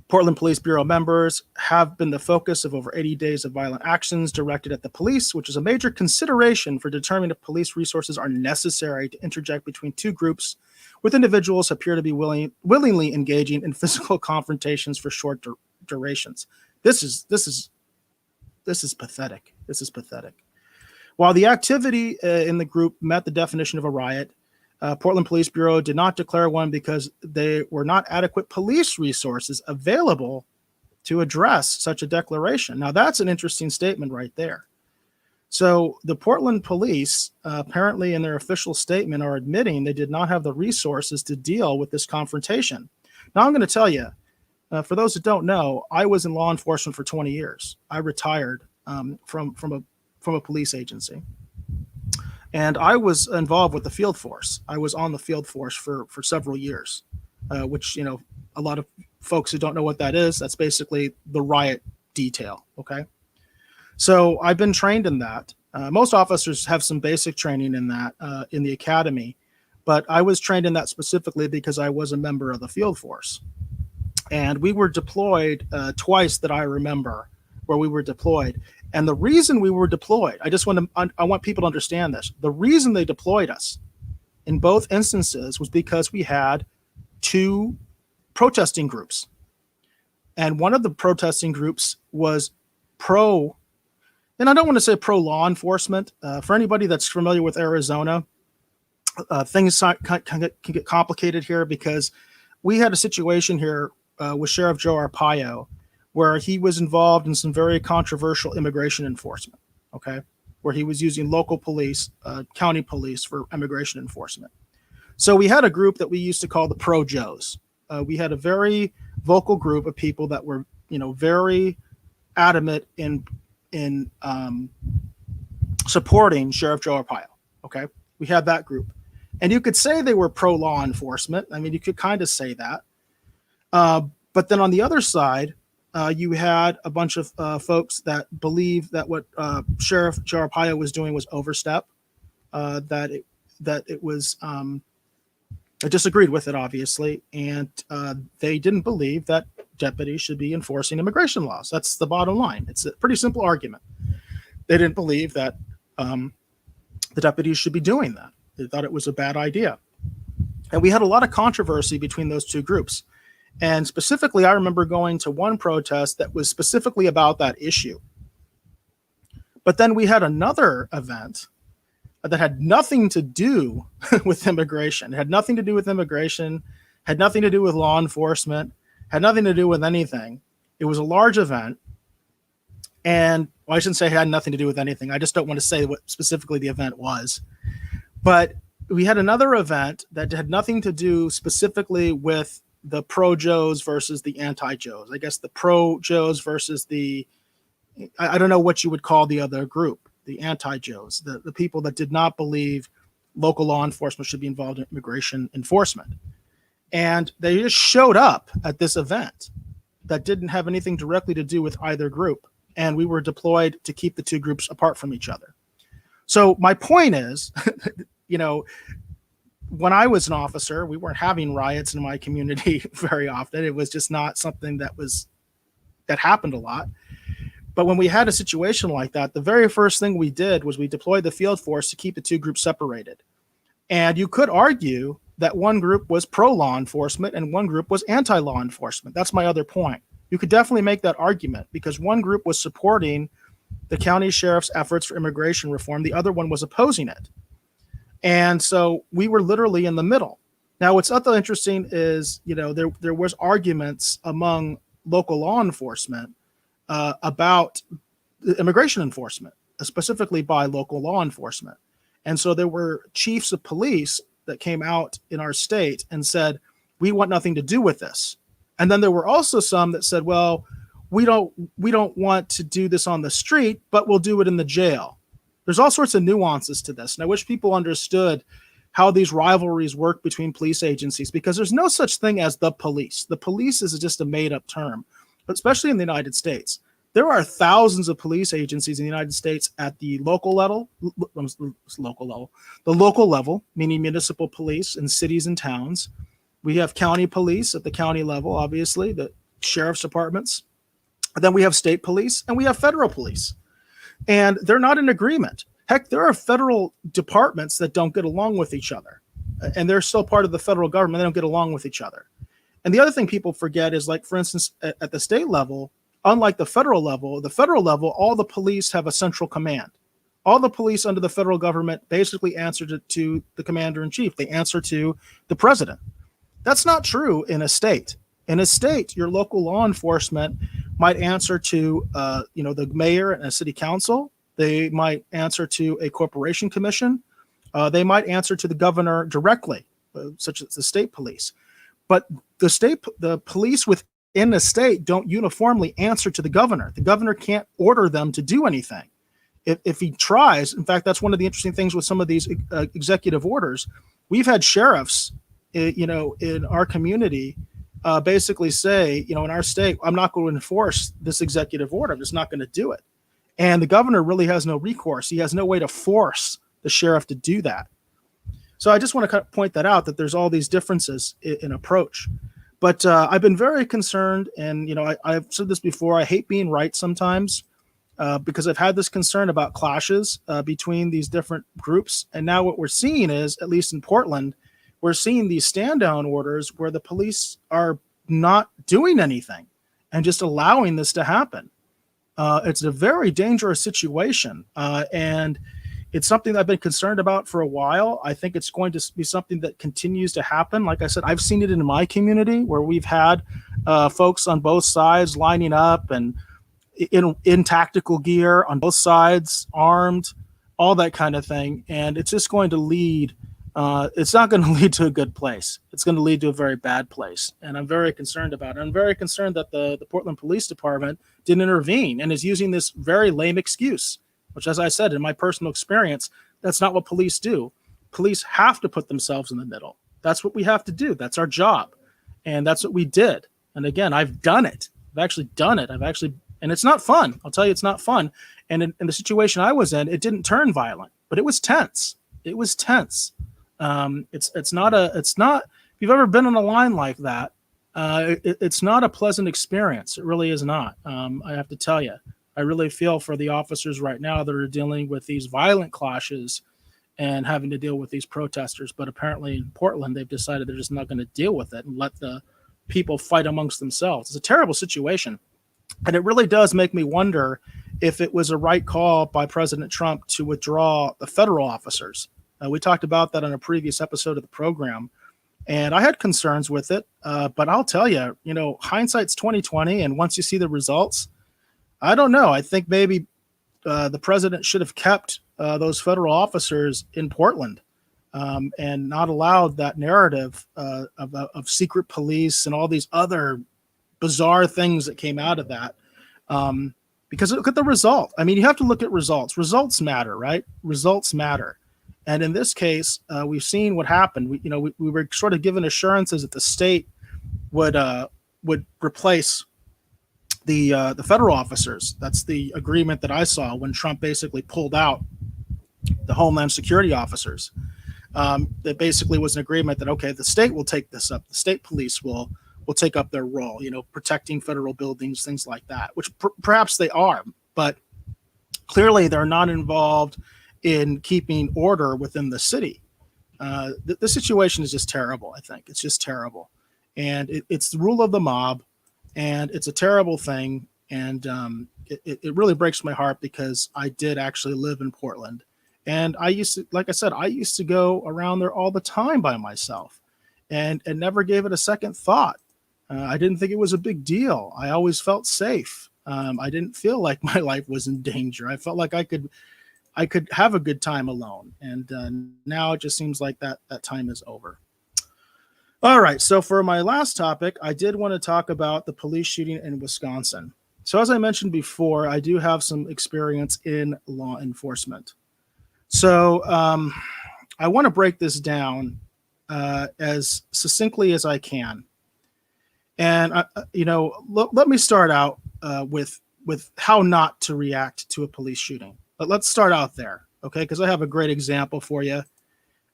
Portland Police Bureau members have been the focus of over 80 days of violent actions directed at the police, which is a major consideration for determining if police resources are necessary to interject between two groups with individuals who appear to be willingly engaging in physical confrontations for short durations. This is pathetic. This is pathetic. While the activity in the group met the definition of a riot, Portland Police Bureau did not declare one because there were not adequate police resources available to address such a declaration. Now, that's an interesting statement right there. So the Portland police, apparently in their official statement, are admitting they did not have the resources to deal with this confrontation. Now, I'm going to tell you, for those that don't know, I was in law enforcement for 20 years. I retired from a police agency. And I was involved with the field force. I was on the field force for several years, which, a lot of folks who don't know what that is, that's basically the riot detail, okay? So I've been trained in that. Most officers have some basic training in that in the academy, but I was trained in that specifically because I was a member of the field force. And we were deployed twice that I remember where we were deployed. And the reason we were deployed, I want people to understand this. The reason they deployed us in both instances was because we had two protesting groups. And one of the protesting groups was pro, and I don't want to say pro law enforcement. For anybody that's familiar with Arizona, things can get complicated here because we had a situation here with Sheriff Joe Arpaio where he was involved in some very controversial immigration enforcement, okay, where he was using local police, county police for immigration enforcement. So we had a group that we used to call the Pro Joes. We had a very vocal group of people that were, very adamant in supporting Sheriff Joe Arpaio. Okay, we had that group, and you could say they were pro law enforcement. I mean, you could kind of say that. But then on the other side, you had a bunch of folks that believed that what Sheriff Joe Arpaio was doing was overstep. That it was. I disagreed with it, obviously, and they didn't believe that deputies should be enforcing immigration laws. That's the bottom line. It's a pretty simple argument. They didn't believe that the deputies should be doing that. They thought it was a bad idea. And we had a lot of controversy between those two groups. And specifically, I remember going to one protest that was specifically about that issue. But then we had another event that had nothing to do with immigration. It had nothing to do with immigration, had nothing to do with law enforcement, had nothing to do with anything. It was a large event. And I shouldn't say it had nothing to do with anything. I just don't want to say what specifically the event was. But we had another event that had nothing to do specifically with the pro Joes versus the anti Joes. I guess the pro Joes versus I don't know what you would call the other group, the anti Joes, the people that did not believe local law enforcement should be involved in immigration enforcement. And they just showed up at this event that didn't have anything directly to do with either group. And we were deployed to keep the two groups apart from each other. So my point is, when I was an officer, we weren't having riots in my community very often. It was just not something that happened a lot. But when we had a situation like that, the very first thing we did was we deployed the field force to keep the two groups separated. And you could argue that one group was pro-law enforcement and one group was anti-law enforcement. That's my other point. You could definitely make that argument because one group was supporting the county sheriff's efforts for immigration reform. The other one was opposing it. And so we were literally in the middle. Now, what's also interesting is, there was arguments among local law enforcement about immigration enforcement, specifically by local law enforcement. And so there were chiefs of police that came out in our state and said, we want nothing to do with this. And then there were also some that said, well, we don't want to do this on the street, but we'll do it in the jail. There's all sorts of nuances to this. And I wish people understood how these rivalries work between police agencies, because there's no such thing as the police. The police is just a made-up term, but especially in the United States. There are thousands of police agencies in the United States at the local level, meaning municipal police in cities and towns. We have county police at the county level, obviously, the sheriff's departments. And then we have state police and we have federal police. And they're not in agreement. Heck, there are federal departments that don't get along with each other. And they're still part of the federal government. They don't get along with each other. And the other thing people forget is, like, for instance, at the state level, unlike the federal level, all the police have a central command. All the police under the federal government basically answer to the commander in chief. They answer to the president. That's not true in a state. In a state, your local law enforcement might answer to, the mayor and a city council. They might answer to a corporation commission. They might answer to the governor directly, such as the state police. But the police within the state don't uniformly answer to the governor. The governor can't order them to do anything. If he tries, in fact, that's one of the interesting things with some of these executive orders. We've had sheriffs, in our community, basically say, in our state, I'm not going to enforce this executive order. I'm just not going to do it. And the governor really has no recourse. He has no way to force the sheriff to do that. So I just want to point that out, that there's all these differences in approach. But I've been very concerned, and I've said this before, I hate being right sometimes because I've had this concern about clashes between these different groups. And now what we're seeing is, at least in Portland, we're seeing these stand down orders where the police are not doing anything. and just allowing this to happen. It's a very dangerous situation, and it's something that I've been concerned about for a while. I think it's going to be something that continues to happen. Like I said, I've seen it in my community where we've had folks on both sides lining up and in tactical gear on both sides, armed, all that kind of thing. And it's just going to lead, it's not going to lead to a good place. It's going to lead to a very bad place. And I'm very concerned about it. I'm very concerned that the Portland Police Department didn't intervene and is using this very lame excuse, which, as I said, in my personal experience, that's not what police do. Police have to put themselves in the middle. That's what we have to do. That's our job. And that's what we did. And again, I've done it. I've actually done it. And it's not fun. I'll tell you, it's not fun. And in the situation I was in, it didn't turn violent, but it was tense. It was tense. It's not, if you've ever been on a line like that, it's not a pleasant experience. It really is not. I have to tell you, I really feel for the officers right now that are dealing with these violent clashes and having to deal with these protesters. But apparently in Portland, they've decided they're just not going to deal with it and let the people fight amongst themselves. It's a terrible situation. And it really does make me wonder if it was a right call by President Trump to withdraw the federal officers. We talked about that on a previous episode of the program, and I had concerns with it. But I'll tell you, hindsight's 2020, and once you see the results, I don't know. I think maybe the president should have kept those federal officers in Portland and not allowed that narrative of secret police and all these other bizarre things that came out of that. Because look at the result. I mean, you have to look at results. Results matter, right? Results matter. And in this case, we've seen what happened. We were sort of given assurances that the state would replace the federal officers. That's the agreement that I saw when Trump basically pulled out the Homeland Security officers. That basically was an agreement that, okay, the state will take this up. The state police will take up their role, protecting federal buildings, things like that, which perhaps they are, but clearly they're not involved in keeping order within the city. The situation is just terrible. I think it's just terrible. And it's the rule of the mob, and it's a terrible thing. And it really breaks my heart because I did actually live in Portland. And I used to go around there all the time by myself and never gave it a second thought. I didn't think it was a big deal. I always felt safe. I didn't feel like my life was in danger. I felt like I could have a good time alone. And now it just seems like that time is over. All right. So for my last topic, I did want to talk about the police shooting in Wisconsin. So as I mentioned before, I do have some experience in law enforcement. So I want to break this down as succinctly as I can. And, let me start out with how not to react to a police shooting. But let's start out there, okay? Because I have a great example for you.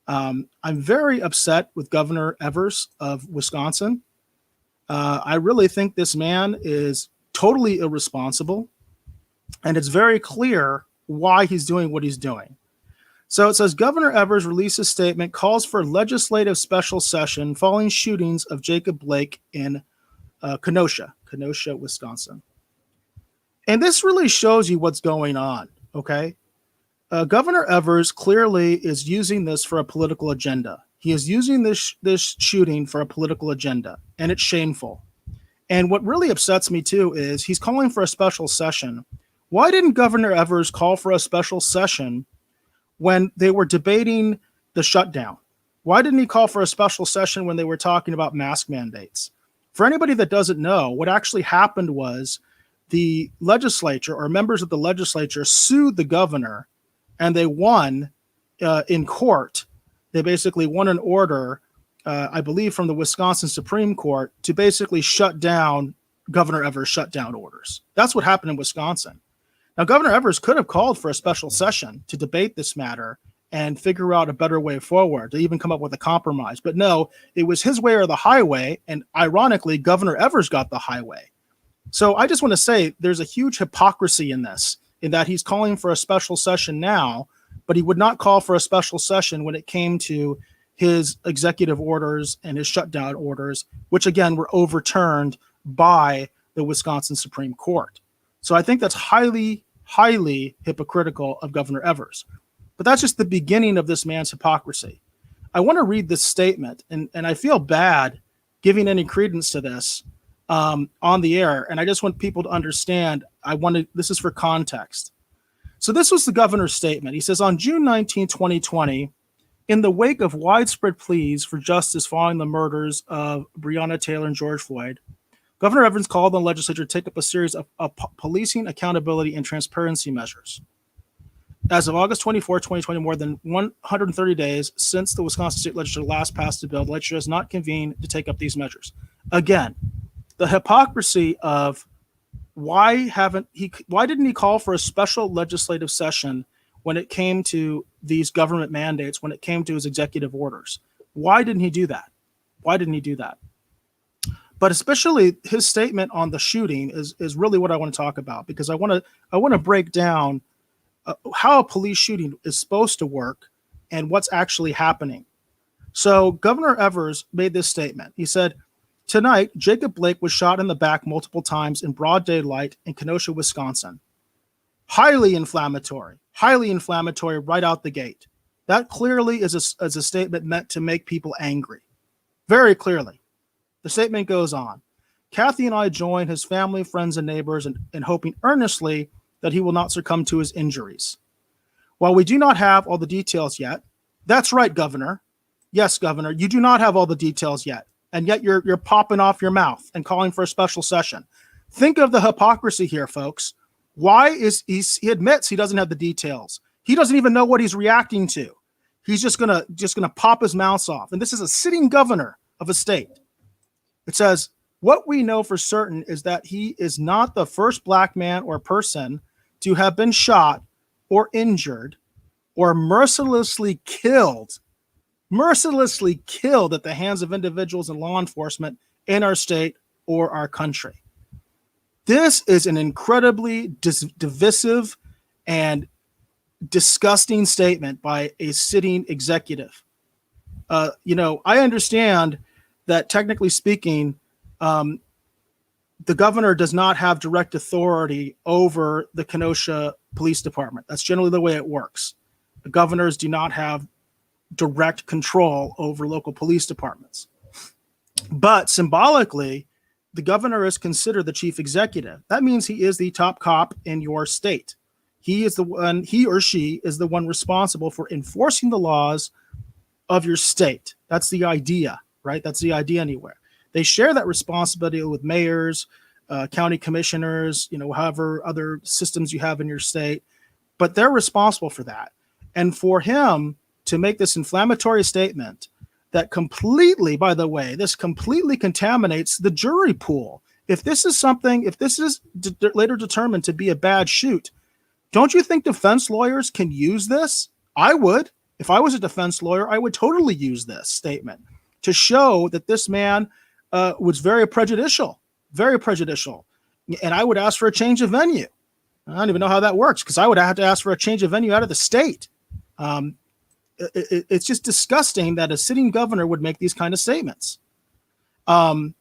I'm very upset with Governor Evers of Wisconsin. I really think this man is totally irresponsible, and it's very clear why he's doing what he's doing. So it says, Governor Evers released a statement, calls for legislative special session following shootings of Jacob Blake in Kenosha, Wisconsin. And this really shows you what's going on, okay? Governor Evers clearly is using this for a political agenda. He is using this shooting for a political agenda, and it's shameful. And what really upsets me, too, is he's calling for a special session. Why didn't Governor Evers call for a special session when they were debating the shutdown? Why didn't he call for a special session when they were talking about mask mandates? For anybody that doesn't know, what actually happened was the legislature or members of the legislature sued the governor, and they won in court. They basically won an order, I believe, from the Wisconsin Supreme Court to basically shut down Governor Evers' shutdown orders. That's what happened in Wisconsin. Now, Governor Evers could have called for a special session to debate this matter and figure out a better way forward, to even come up with a compromise. But no, it was his way or the highway. And ironically, Governor Evers got the highway. So I just want to say there's a huge hypocrisy in this, in that he's calling for a special session now, but he would not call for a special session when it came to his executive orders and his shutdown orders, which again were overturned by the Wisconsin Supreme Court. So I think that's highly, highly hypocritical of Governor Evers. But that's just the beginning of this man's hypocrisy. I want to read this statement, and I feel bad giving any credence to this on the air, and I just want people to understand. This is for context. So this was the governor's statement. He says, on June 19, 2020, in the wake of widespread pleas for justice following the murders of Breonna Taylor and George Floyd, Governor Evers called on the legislature to take up a series of policing accountability and transparency measures. As of August 24, 2020, more than 130 days since the Wisconsin State Legislature last passed a bill, the legislature has not convened to take up these measures. Again, the hypocrisy of why didn't he call for a special legislative session when it came to these government mandates, when it came to his executive orders? Why didn't he do that? But especially his statement on the shooting is really what I want to talk about, because I want to break down how a police shooting is supposed to work and what's actually happening. So Governor Evers made this statement. He said, tonight, Jacob Blake was shot in the back multiple times in broad daylight in Kenosha, Wisconsin. Highly inflammatory right out the gate. That clearly is a statement meant to make people angry. Very clearly. The statement goes on. Kathy and I join his family, friends, and neighbors in hoping earnestly that he will not succumb to his injuries. While we do not have all the details yet, that's right, Governor. Yes, Governor, you do not have all the details yet, and yet you're popping off your mouth and calling for a special session. Think of the hypocrisy here, folks. Why is he admits he doesn't have the details. He doesn't even know what he's reacting to. He's just gonna pop his mouth off. And this is a sitting governor of a state. It says, what we know for certain is that he is not the first black man or person to have been shot or injured or mercilessly killed at the hands of individuals in law enforcement in our state or our country. This is an incredibly divisive and disgusting statement by a sitting executive. I understand that technically speaking, the governor does not have direct authority over the Kenosha Police Department. That's generally the way it works. The governors do not have direct control over local police departments. But symbolically, the governor is considered the chief executive. That means he is the top cop in your state. He or she is the one responsible for enforcing the laws of your state. That's the idea, right? That's the idea anywhere. They share that responsibility with mayors, county commissioners, however other systems you have in your state, but they're responsible for that. And for him to make this inflammatory statement that completely, by the way, this completely contaminates the jury pool. If this is later determined to be a bad shoot, don't you think defense lawyers can use this? I would. If I was a defense lawyer, I would totally use this statement to show that this man was very prejudicial. And I would ask for a change of venue. I don't even know how that works, because I would have to ask for a change of venue out of the state. It's just disgusting that a sitting governor would make these kind of statements. It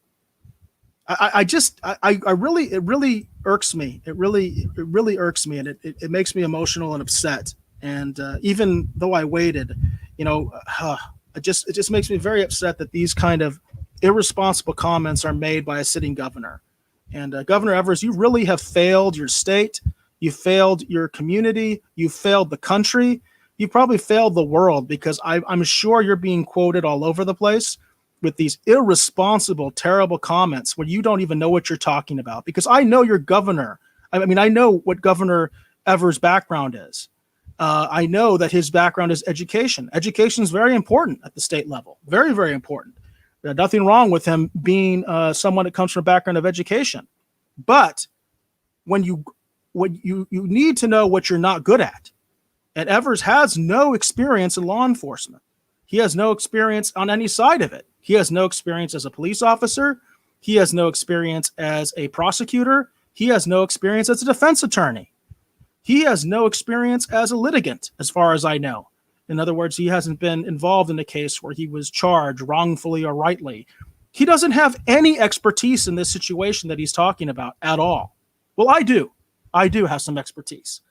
really irks me. It really irks me, and it makes me emotional and upset. And even though I waited, it just makes me very upset that these kind of irresponsible comments are made by a sitting governor. And Governor Evers, you really have failed your state. You failed your community. You failed the country. You probably failed the world, because I'm sure you're being quoted all over the place with these irresponsible, terrible comments where you don't even know what you're talking about. Because I know your governor. I mean, I know what Governor Evers' background is. I know that his background is education. Education is very important at the state level. Very, very important. There's nothing wrong with him being someone that comes from a background of education. But when you need to know what you're not good at. And Evers has no experience in law enforcement. He has no experience on any side of it. He has no experience as a police officer. He has no experience as a prosecutor. He has no experience as a defense attorney. He has no experience as a litigant, as far as I know. In other words, he hasn't been involved in a case where he was charged wrongfully or rightly. He doesn't have any expertise in this situation that he's talking about at all. Well, I do. I do have some expertise.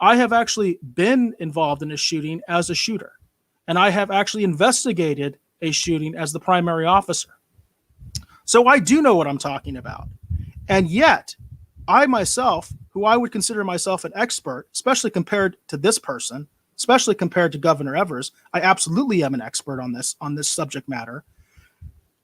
I have actually been involved in a shooting as a shooter, and I have actually investigated a shooting as the primary officer. So I do know what I'm talking about. And yet, I myself, who I would consider myself an expert, especially compared to this person, especially compared to Governor Evers, I absolutely am an expert on this subject matter.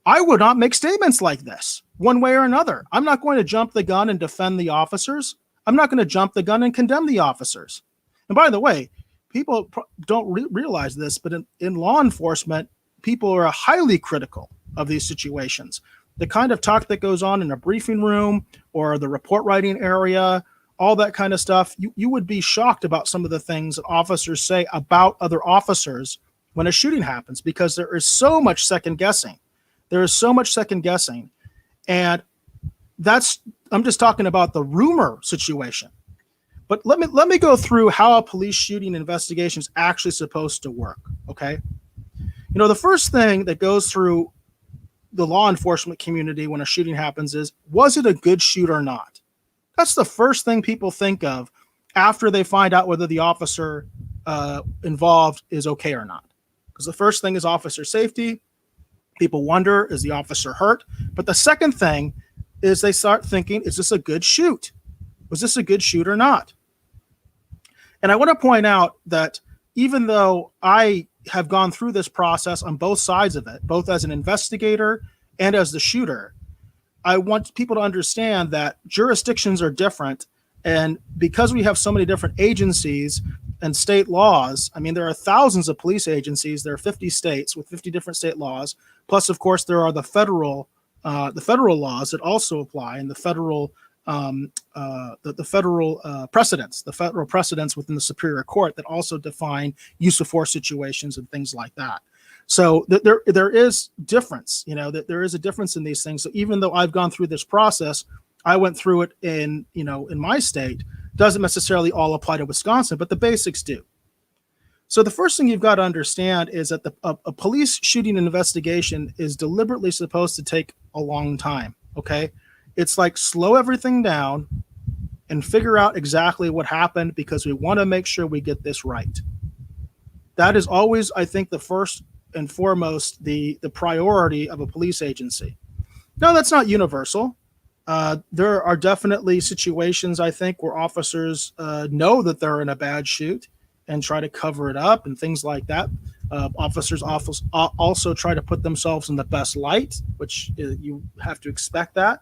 I would not make statements like this one way or another. I'm not going to jump the gun and defend the officers. I'm not going to jump the gun and condemn the officers. And by the way, people don't realize this, but in law enforcement, people are highly critical of these situations. The kind of talk that goes on in a briefing room or the report writing area, all that kind of stuff, you would be shocked about some of the things that officers say about other officers when a shooting happens, because there is so much second guessing. There is so much second guessing. And I'm just talking about the rumor situation. But let me go through how a police shooting investigation is actually supposed to work, okay? You know, the first thing that goes through the law enforcement community when a shooting happens is, was it a good shoot or not? That's the first thing people think of after they find out whether the officer involved is okay or not. Because the first thing is officer safety. People wonder, is the officer hurt? But the second thing is they start thinking, is this a good shoot? Was this a good shoot or not? And I want to point out that even though I have gone through this process on both sides of it, both as an investigator and as the shooter, I want people to understand that jurisdictions are different. And because we have so many different agencies and state laws, I mean, there are thousands of police agencies. There are 50 states with 50 different state laws. Plus, of course, there are the federal laws that also apply, and the federal precedents within the Superior Court that also define use of force situations and things like that. So there is difference, you know, that there is a difference in these things. So even though I've gone through this process, I went through it in my state, doesn't necessarily all apply to Wisconsin, but the basics do. So the first thing you've got to understand is that a police shooting investigation is deliberately supposed to take a long time, okay? It's like slow everything down and figure out exactly what happened, because we want to make sure we get this right. That is always, I think, the first and foremost, the priority of a police agency. No, that's not universal. There are definitely situations, I think, where officers know that they're in a bad shoot and try to cover it up and things like that. Officers also try to put themselves in the best light, which you have to expect that.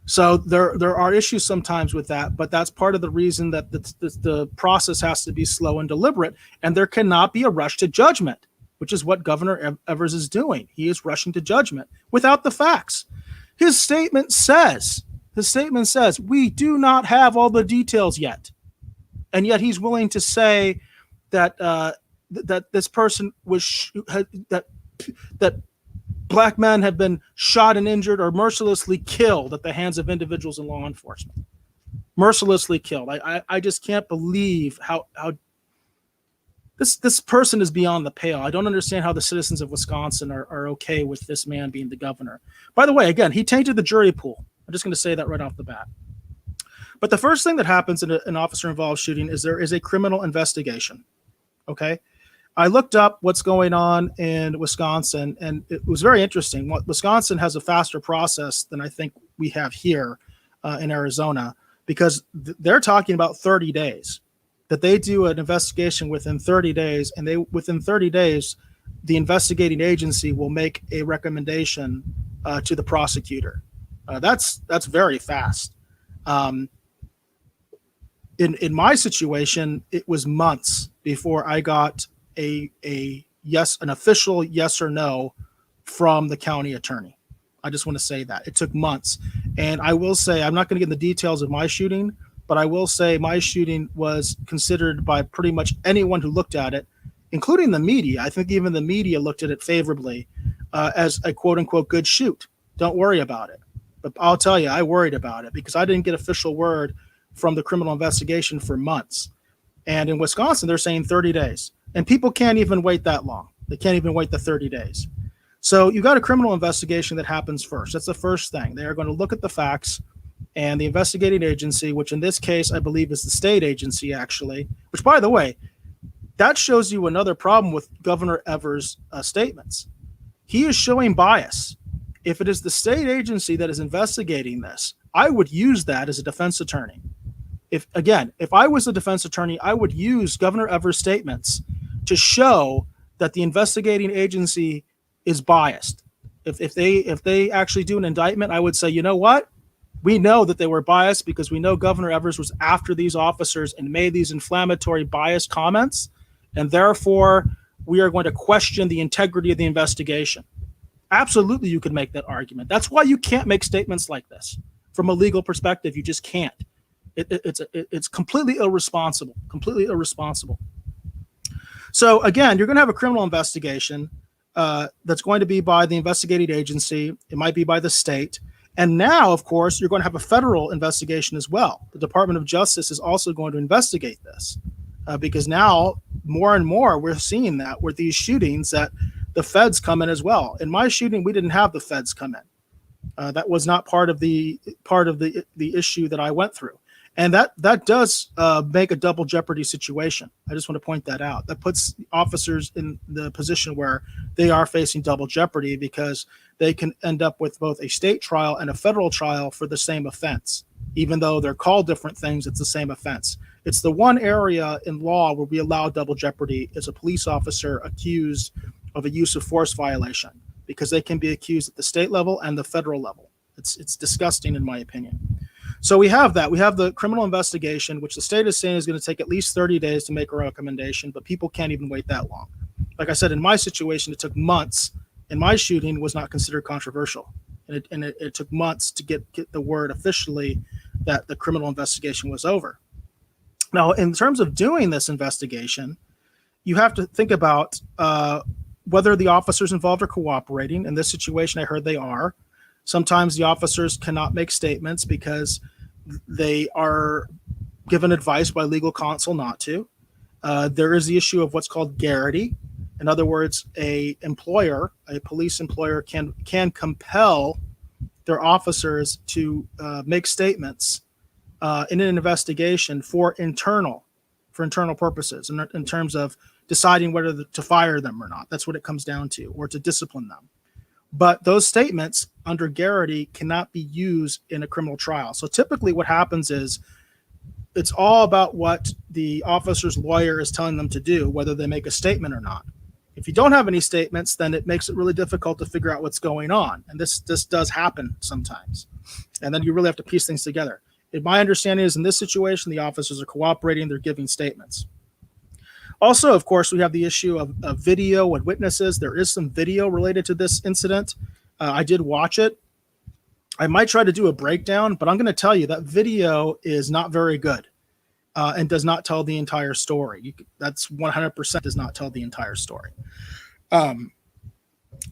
So there are issues sometimes with that, but that's part of the reason that the process has to be slow and deliberate, and there cannot be a rush to judgment, which is what Governor Evers is doing. He is rushing to judgment without the facts. His statement says, we do not have all the details yet. And yet he's willing to say that that this person was that black men have been shot and injured or mercilessly killed at the hands of individuals in law enforcement. Mercilessly killed. I just can't believe how this person is beyond the pale. I don't understand how the citizens of Wisconsin are okay with this man being the governor. By the way, again, he tainted the jury pool. I'm just going to say that right off the bat. But the first thing that happens in an officer-involved shooting is there is a criminal investigation, okay? I looked up what's going on in Wisconsin, and it was very interesting. Wisconsin has a faster process than I think we have here in Arizona, because they're talking about 30 days, that they do an investigation within 30 days, and within 30 days, the investigating agency will make a recommendation to the prosecutor. That's very fast. In my situation, it was months before I got an official yes or no from the county attorney. I just want to say that. It took months. And I will say, I'm not going to get in the details of my shooting, but I will say my shooting was considered by pretty much anyone who looked at it, including the media. I think even the media looked at it favorably as a quote unquote good shoot. Don't worry about it. But I'll tell you, I worried about it because I didn't get official word from the criminal investigation for months. And in Wisconsin, they're saying 30 days. And people can't even wait that long. They can't even wait the 30 days. So you got a criminal investigation that happens first. That's the first thing. They are going to look at the facts, and the investigating agency, which in this case I believe is the state agency actually, which by the way, that shows you another problem with Governor Evers' statements. He is showing bias. If it is the state agency that is investigating this, I would use that as a defense attorney. If I was a defense attorney, I would use Governor Evers' statements to show that the investigating agency is biased. If they actually do an indictment, I would say, you know what? We know that they were biased because we know Governor Evers was after these officers and made these inflammatory bias comments, and therefore we are going to question the integrity of the investigation. Absolutely, you could make that argument. That's why you can't make statements like this. From a legal perspective, you just can't. It's completely irresponsible, completely irresponsible. So again, you're going to have a criminal investigation that's going to be by the investigating agency. It might be by the state. And now, of course, you're going to have a federal investigation as well. The Department of Justice is also going to investigate this because now more and more we're seeing that with these shootings that the feds come in as well. In my shooting, we didn't have the feds come in. That was not part of the issue that I went through. And that does make a double jeopardy situation. I just want to point that out. That puts officers in the position where they are facing double jeopardy because they can end up with both a state trial and a federal trial for the same offense. Even though they're called different things, it's the same offense. It's the one area in law where we allow double jeopardy as a police officer accused of a use of force violation, because they can be accused at the state level and the federal level. It's disgusting in my opinion. So we have that. We have the criminal investigation, which the state is saying is going to take at least 30 days to make a recommendation, but people can't even wait that long. Like I said, in my situation, it took months, and my shooting was not considered controversial. And it took months to get the word officially that the criminal investigation was over. Now, in terms of doing this investigation, you have to think about whether the officers involved are cooperating. In this situation, I heard they are. Sometimes the officers cannot make statements because they are given advice by legal counsel not to. There is the issue of what's called garrity. In other words, a police employer can compel their officers to make statements in an investigation for internal purposes, in terms of deciding whether to fire them or not. That's what it comes down to, or to discipline them. But those statements under garrity cannot be used in a criminal trial. So typically what happens is it's all about what the officer's lawyer is telling them to do, whether they make a statement or not. If you don't have any statements, then it makes it really difficult to figure out what's going on. And this does happen sometimes. And then you really have to piece things together. My understanding is in this situation, the officers are cooperating, they're giving statements. Also, of course, we have the issue of video and witnesses. There is some video related to this incident. I did watch it. I might try to do a breakdown, but I'm going to tell you that video is not very good and does not tell the entire story. That's 100% does not tell the entire story.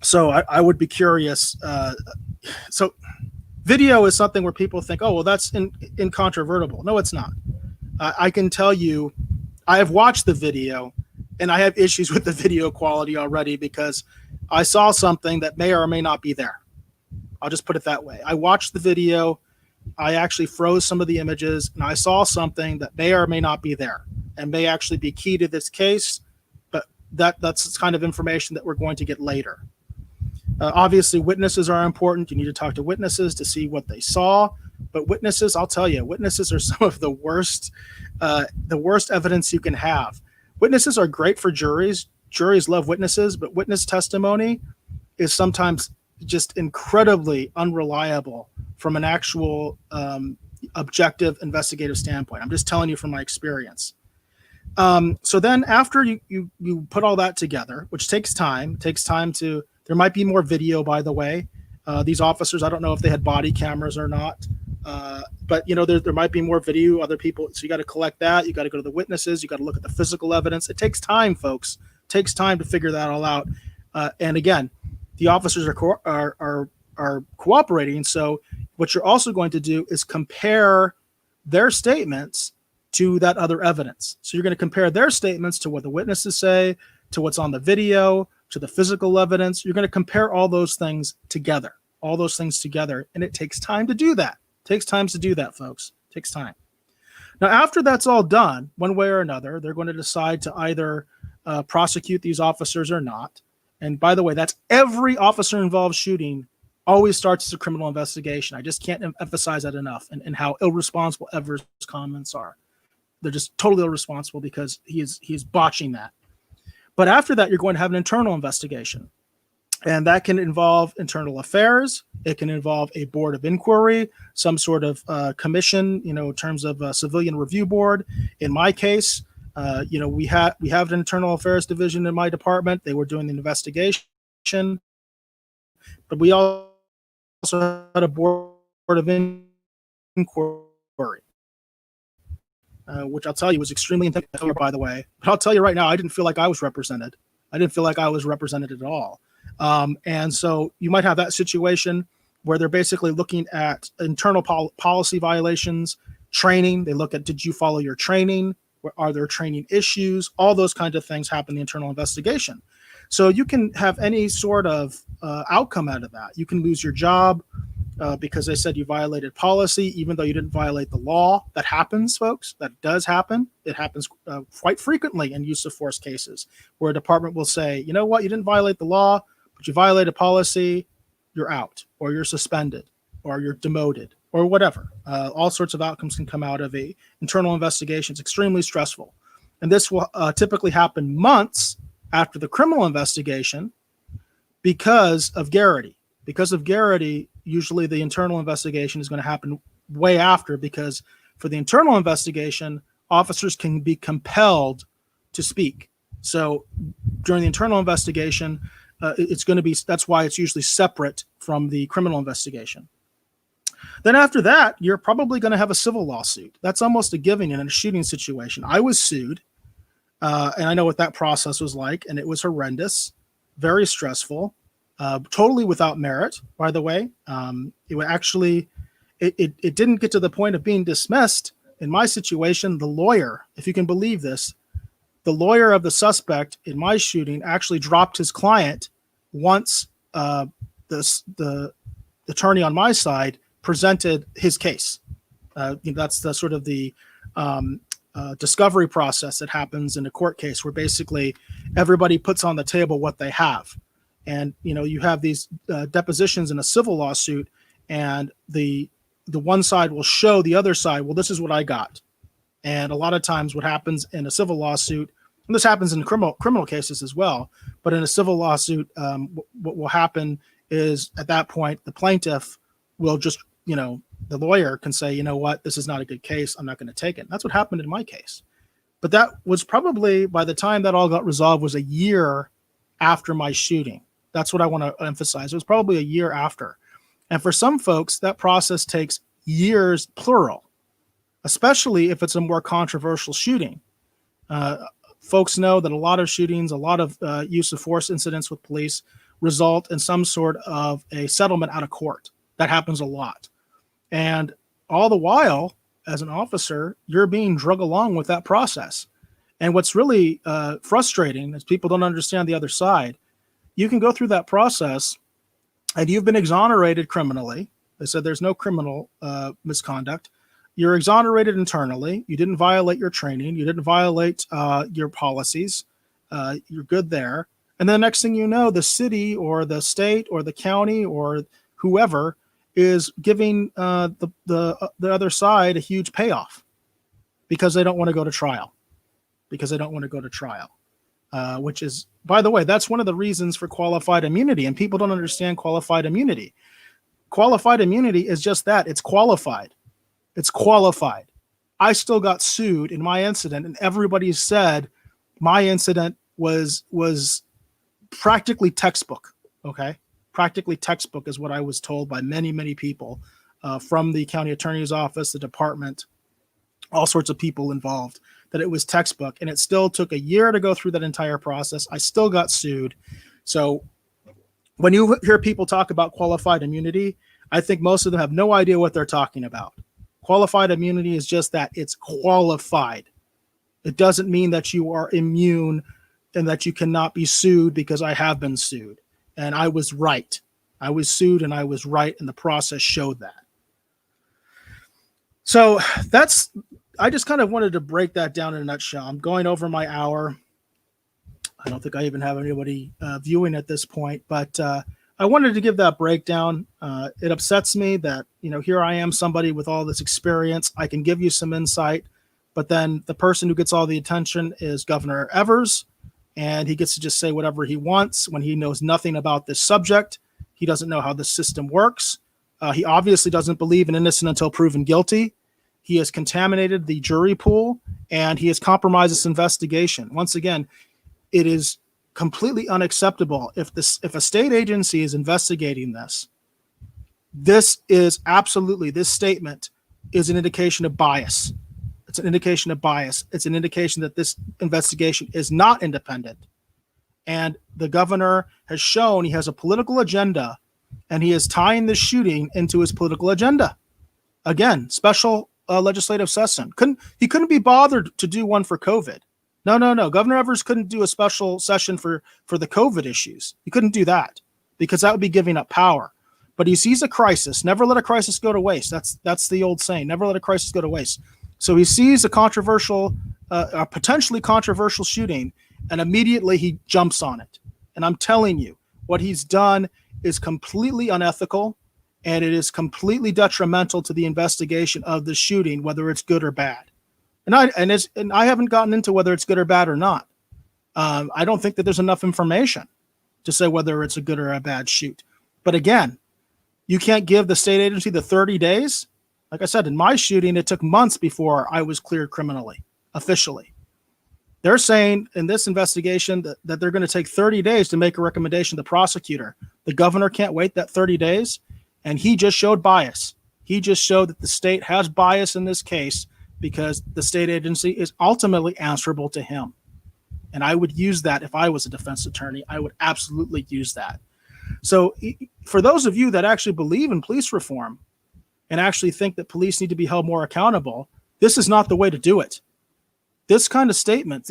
So I would be curious. So video is something where people think, oh, well, that's incontrovertible. No, it's not. I can tell you, I have watched the video and I have issues with the video quality already because I saw something that may or may not be there. I'll just put it that way. I watched the video. I actually froze some of the images and I saw something that may or may not be there and may actually be key to this case. But that's kind of information that we're going to get later. Obviously, witnesses are important. You need to talk to witnesses to see what they saw. But witnesses, I'll tell you, witnesses are some of the worst evidence you can have. Witnesses are great for juries. Juries love witnesses, but witness testimony is sometimes just incredibly unreliable from an actual objective investigative standpoint. I'm just telling you from my experience. So then after you put all that together, which takes time to, there might be more video, by the way. These officers, I don't know if they had body cameras or not. But there might be more video, other people. So you got to collect that. You got to go to the witnesses. You got to look at the physical evidence. It takes time, folks. It takes time to figure that all out. And again, the officers are cooperating. So what you're also going to do is compare their statements to that other evidence. So you're going to compare their statements to what the witnesses say, to what's on the video, to the physical evidence. You're going to compare all those things together, and it takes time to do that. It takes time to do that, folks. It takes time. Now, after that's all done, one way or another, they're going to decide to either prosecute these officers or not. And by the way, that's every officer-involved shooting always starts as a criminal investigation. I just can't emphasize that enough, and how irresponsible Ever's comments are. They're just totally irresponsible because he is botching that. But after that, you're going to have an internal investigation. And that can involve internal affairs. It can involve a board of inquiry, some sort of commission, in terms of a civilian review board. In my case, we have an internal affairs division in my department. They were doing the investigation, but we also had a board of inquiry, which I'll tell you was extremely intense, by the way. But I'll tell you right now, I didn't feel like I was represented. I didn't feel like I was represented at all. And so you might have that situation where they're basically looking at internal policy violations, training. They look at, did you follow your training? Are there training issues? All those kinds of things happen in the internal investigation. So you can have any sort of outcome out of that. You can lose your job because they said you violated policy, even though you didn't violate the law. That happens, folks. That does happen. It happens quite frequently in use of force cases, where a department will say, you know what, you didn't violate the law, but you violated policy, you're out, or you're suspended, or you're demoted, or whatever. All sorts of outcomes can come out of a internal investigation. It's extremely stressful. And this will typically happen months after the criminal investigation because of garrity. Because of garrity, usually the internal investigation is going to happen way after, because for the internal investigation, officers can be compelled to speak. So during the internal investigation, it's going to be, that's why it's usually separate from the criminal investigation. Then after that, you're probably going to have a civil lawsuit. That's almost a given in a shooting situation. I was sued, and I know what that process was like, and it was horrendous, very stressful, totally without merit, by the way. It would actually, it didn't get to the point of being dismissed. In my situation, the lawyer, if you can believe this, the lawyer of the suspect in my shooting actually dropped his client once the attorney on my side presented his case. That's the sort of the discovery process that happens in a court case, where basically everybody puts on the table what they have. And, you have these depositions in a civil lawsuit, and the one side will show the other side, well, this is what I got. And a lot of times what happens in a civil lawsuit, and this happens in criminal cases as well, but in a civil lawsuit, what will happen is at that point, the plaintiff will just, the lawyer can say, you know what, this is not a good case, I'm not going to take it. And that's what happened in my case. But that was probably, by the time that all got resolved, was a year after my shooting. That's what I want to emphasize. It was probably a year after. And for some folks, that process takes years, plural, especially if it's a more controversial shooting. Folks know that a lot of shootings, a lot of use of force incidents with police result in some sort of a settlement out of court. That happens a lot. And all the while, as an officer, you're being drug along with that process. And what's really frustrating is people don't understand the other side. You can go through that process and you've been exonerated criminally. They said there's no criminal misconduct. You're exonerated internally. You didn't violate your training. You didn't violate your policies. You're good there. And then next thing you know, the city or the state or the county or whoever is giving the other side a huge payoff because they don't want to go to trial. Which is, by the way, that's one of the reasons for qualified immunity. And people don't understand qualified immunity. Qualified immunity is just that. It's qualified. It's qualified. I still got sued in my incident, and everybody said my incident was practically textbook. Okay, practically textbook is what I was told by many, many people from the county attorney's office, the department, all sorts of people involved, that it was textbook. And it still took a year to go through that entire process. I still got sued. So when you hear people talk about qualified immunity, I think most of them have no idea what they're talking about. Qualified immunity is just that. It's qualified. It doesn't mean that you are immune and that you cannot be sued because I have been sued. And I was right. I was sued and I was right, and the process showed that. So I just kind of wanted to break that down in a nutshell. I'm going over my hour. I don't think I even have anybody viewing at this point, but I wanted to give that breakdown. It upsets me that, here I am, somebody with all this experience. I can give you some insight, but then the person who gets all the attention is Governor Evers, and he gets to just say whatever he wants when he knows nothing about this subject. He doesn't know how the system works. He obviously doesn't believe in innocent until proven guilty. He has contaminated the jury pool, and he has compromised this investigation. Once again, it is completely unacceptable if a state agency is investigating this. This statement is an indication of bias. It's an indication of bias. It's an indication that this investigation is not independent. And the governor has shown he has a political agenda, and he is tying this shooting into his political agenda. Again, special legislative session. He couldn't be bothered to do one for COVID. No. Governor Evers couldn't do a special session for the COVID issues. He couldn't do that because that would be giving up power. But he sees a crisis. Never let a crisis go to waste. That's the old saying. Never let a crisis go to waste. So he sees a potentially controversial shooting, and immediately he jumps on it. And I'm telling you, what he's done is completely unethical, and it is completely detrimental to the investigation of the shooting, whether it's good or bad. And I haven't gotten into whether it's good or bad or not. I don't think that there's enough information to say whether it's a good or a bad shoot. But again, you can't give the state agency the 30 days. Like I said, in my shooting, it took months before I was cleared criminally, officially. They're saying in this investigation that they're going to take 30 days to make a recommendation to the prosecutor. The governor can't wait that 30 days, and he just showed bias. He just showed that the state has bias in this case, because the state agency is ultimately answerable to him. And I would use that if I was a defense attorney. I would absolutely use that. So for those of you that actually believe in police reform and actually think that police need to be held more accountable, this is not the way to do it. These kind of statements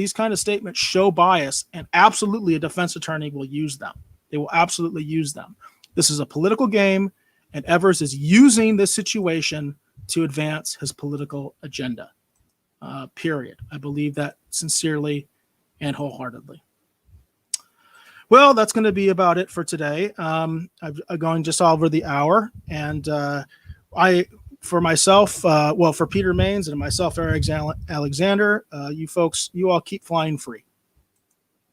show bias, and absolutely a defense attorney will use them. They will absolutely use them. This is a political game, and Evers is using this situation to advance his political agenda, period. I believe that sincerely and wholeheartedly. Well, that's going to be about it for today. I'm going just over the hour, and for myself, for Peter Maines and myself, Eric Alexander, you folks, you all keep flying free.